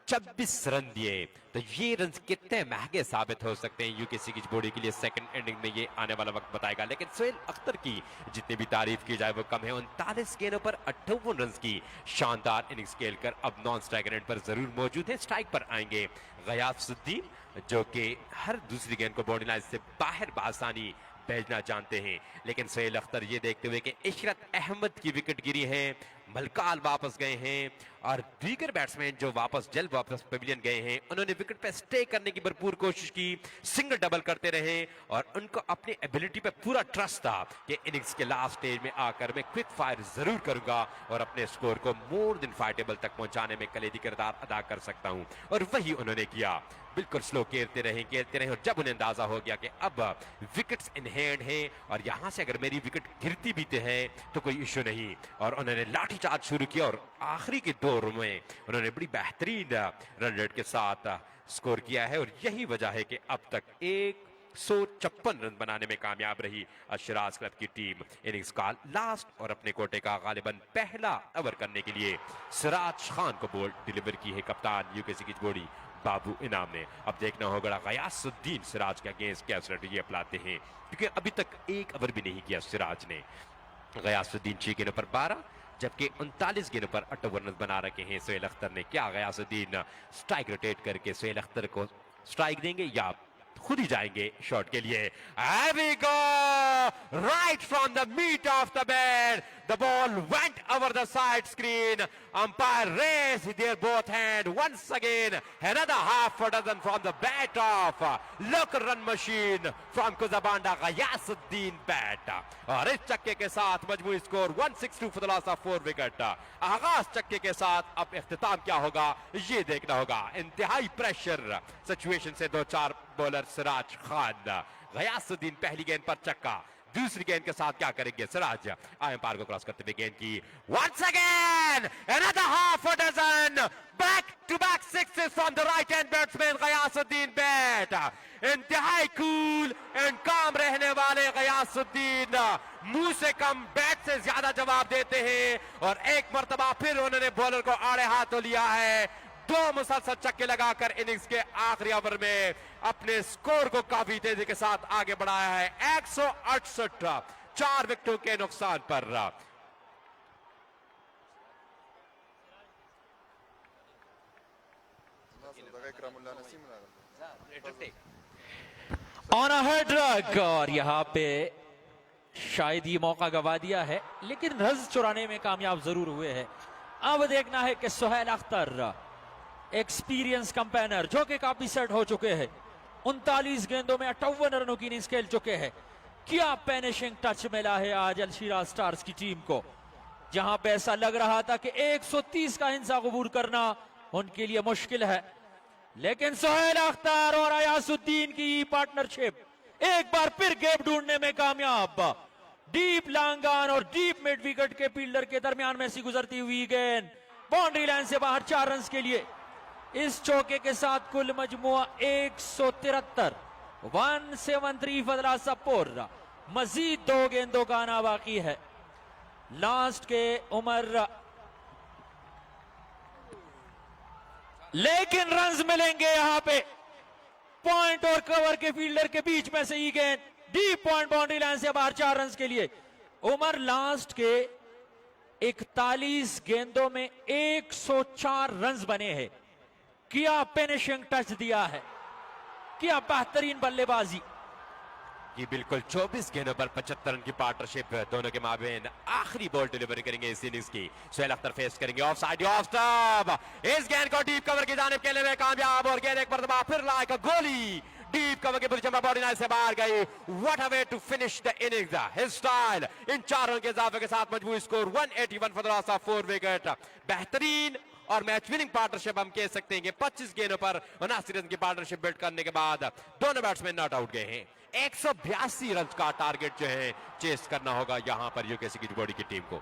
26 रन दिए। तो ये रन कितने महंगे साबित हो सकते हैं यूकेसी की बॉडी के लिए, सेकंड इनिंग में ये आने वाला वक्त बताएगा। लेकिन सोहेल अख्तर की जितनी भी तारीफ की जाए वो कम है। 39 गेंदों पर 58 रन की शानदार इनिंग्स खेलकर अब नॉन स्ट्राइक एंड पर जरूर मौजूद है। स्ट्राइक पर आएंगे गयासुद्दीन, जो कि हर दूसरी गेंद को बॉडी लाइन से बाहर बासानी भेजना जानते हैं। लेकिन सोहेल अख्तर ये देखते हुए कि इशरत अहमद की विकेट गिरी है, मलकाल वापस गए हैं और दीगर बैट्समैन जो जल्द वापस पवेलियन गए हैं, उन्होंने विकेट पे स्टे करने की भरपूर कोशिश की, सिंगल डबल करते रहे और उनको अपनी एबिलिटी पे पूरा ट्रस्ट था कि इनिंग्स के लास्ट स्टेज में आकर मैं क्विक फायर जरूर करूंगा और अपने स्कोर को मोर देन 5 टेबल तक पहुंचाने में कलीदी किरदार अदा कर सकता हूं। और वही उन्होंने किया, बिल्कुल स्लो खेलते रहे और जब उन्हें अंदाजा हो गया कि अब विकेट्स इन हैंड हैं और यहां से अगर मेरी विकेट गिरती भी है तो कोई इश्यू नहीं, और उन्होंने लाठीचार्ज शुरू किया और आखिरी के दौर में उन्होंने बड़ी बेहतरीन रन रेट के साथ स्कोर किया है। और यही वजह है कि अब तक 156 रन बनाने में कामयाब रही शिराज क्लब की टीम। इनिंग्स का लास्ट और अपने कोटे का गालिबन पहला ओवर करने के लिए सिराज खान को बॉल डिलीवर की है कप्तान यूकेसी की बॉडी बाबू इनाम ने। अब देखना होगा गयासुद्दीन सिराज के अगेंस्ट क्या स्ट्रेटजी अपनाते हैं, क्योंकि अभी तक एक ओवर भी नहीं किया सिराज ने। गयासुद्दीन 6 गेंदों पर 12 जबकि 39 गेंदों पर 58 रन बना रखे हैं सोहेल अख्तर ने। क्या गयासुद्दीन स्ट्राइक रोटेट करके सोहेल अख्तर को स्ट्राइक देंगे या खुद ही जाएंगे शॉट के लिए? Here we go! Right from the meat of the bed, the ball went over the side screen. Umpire raised their both hand once again. Another half a dozen from the bat of local run machine from Kuzabanda Gayasuddin bat. और इस चक्के के साथ मजमूई score 162 for the loss of 4 wicket. आगाज चक्के के साथ अब इख्तिताम क्या होगा ये देखना होगा। इंतहाई प्रेशर सिचुएशन से 2-4 बॉलर सिराज खान। गयासुद्दीन पहली गेंद पर चक्का, दूसरी गेंद के साथ क्या करेंगे सिराज? अंपायर को क्रॉस करते हुए गेंद की once again another half a dozen back to back sixes from the right hand batsman Ghiyasuddin bat. इंतहाई कूल एंड काम रहने वाले गयासुद्दीन मुंह से कम बैट से ज्यादा जवाब देते हैं और एक मर्तबा फिर उन्होंने बॉलर को आड़े हाथों लिया है। 2 मुसलसल छक्के लगाकर इनिंग्स के आखिरी ओवर में अपने स्कोर को काफी तेजी के साथ आगे बढ़ाया है। 168 4 विकेटों के नुकसान पर। ऑन अ हेड रग, और यहां पे शायद ये मौका गवा दिया है लेकिन रन चुराने में कामयाब जरूर हुए हैं। अब देखना है कि सोहेल अख्तर एक्सपीरियंस कंपेनर जो कि काफी सेट हो चुके हैं, 39 गेंदों में 58 रनों की इनिंग्स खेल चुके हैं, क्या पेनिशिंग टच मिला है आज अल शिराज स्टार्स की टीम को, जहां पे ऐसा लग रहा था कि 130 का हिंसा अबूर करना उनके लिए मुश्किल है। लेकिन सोहेल अख्तर और अयासुद्दीन की पार्टनरशिप एक बार फिर गैप ढूंढने में कामयाब। डीप लांगान और डीप मिड विकेट के फील्डर के दरमियान में से गुजरती हुई गेंद बाउंड्री लाइन से बाहर 4 रन के लिए। इस चौके के साथ कुल मजमुआ 173, 173 फदला सपोर। मजीद 2 गेंदों का आना बाकी है। लास्ट के उमर, लेकिन रन्स मिलेंगे यहां पे। पॉइंट और कवर के फील्डर के बीच में से ही गेंद डीप पॉइंट बाउंड्री लाइन से बाहर 4 रन के लिए। उमर लास्ट के 41 गेंदों में 104 रन बने हैं। किया फिनिशिंग टच दिया है, किया बेहतरीन बल्लेबाजी। ये बिल्कुल 24 गेंदों पर 75 रन की पार्टनरशिप दोनों के माबेन। आखिरी बॉल डिलीवरी करेंगे इस इनिंग्स की। सुहेल अख्तर फेस करेंगे ऑफ साइड, ऑफ स्टंप। इस गेंद को डीप कवर की जानिब खेलने में कामयाब और गेंद एक मरतबा फिर लाएगा गोली। डीप कवर की पोजीशन पर बॉडी लाइन से बाहर गई। What a way to finish the innings. His style. इन 4 रन के इजाफे के साथ मजबूत score 181 for the loss of 4 wicket. बेहतरीन और मैच विनिंग पार्टनरशिप हम कह सकते हैं कि 25 गेंदों पर 79 रन की पार्टनरशिप बिल्ड करने के बाद दोनों बैट्समैन नॉट आउट गए हैं। 182 रन का टारगेट जो है चेस करना होगा यहां पर यूकेसी की बॉडी की टीम को।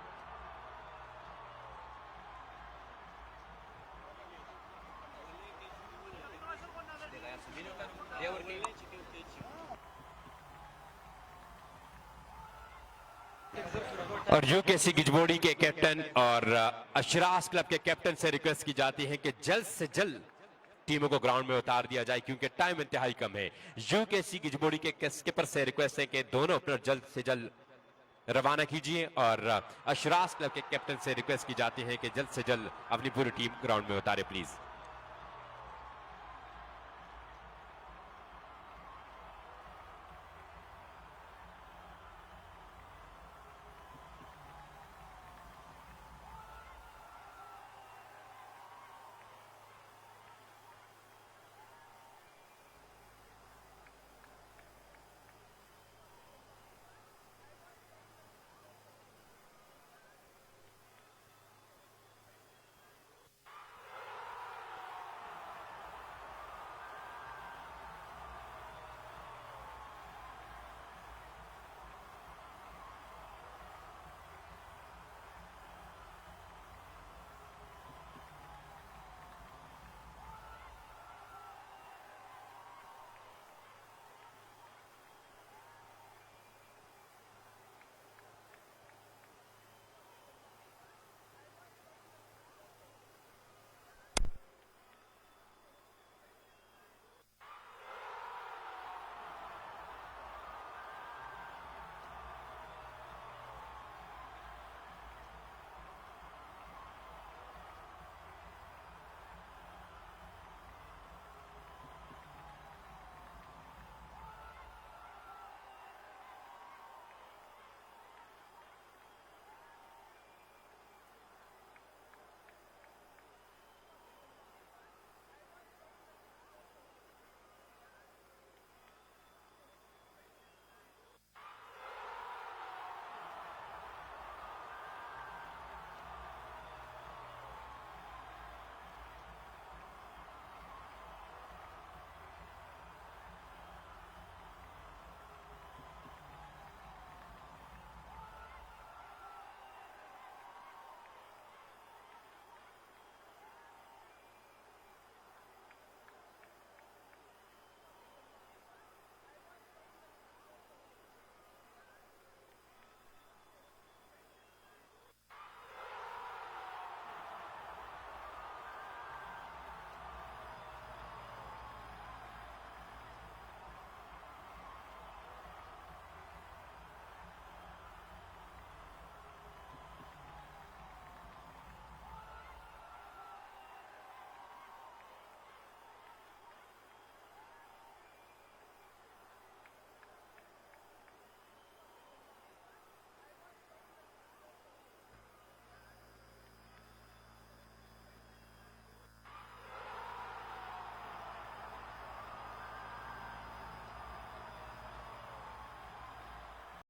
और यूकेसी गिजबोड़ी के कैप्टन और अशरास क्लब के कैप्टन से रिक्वेस्ट की जाती है कि जल्द से जल्द टीमों को ग्राउंड में उतार दिया जाए क्योंकि टाइम इंतहाई कम है। यूकेसी गिजबोड़ी के स्किपर से रिक्वेस्ट है कि दोनों अपना जल्द से जल्द रवाना कीजिए और अशरास क्लब के कैप्टन से रिक्वेस्ट की जाती है कि जल्द से जल्द अपनी पूरी टीम ग्राउंड में उतारे प्लीज।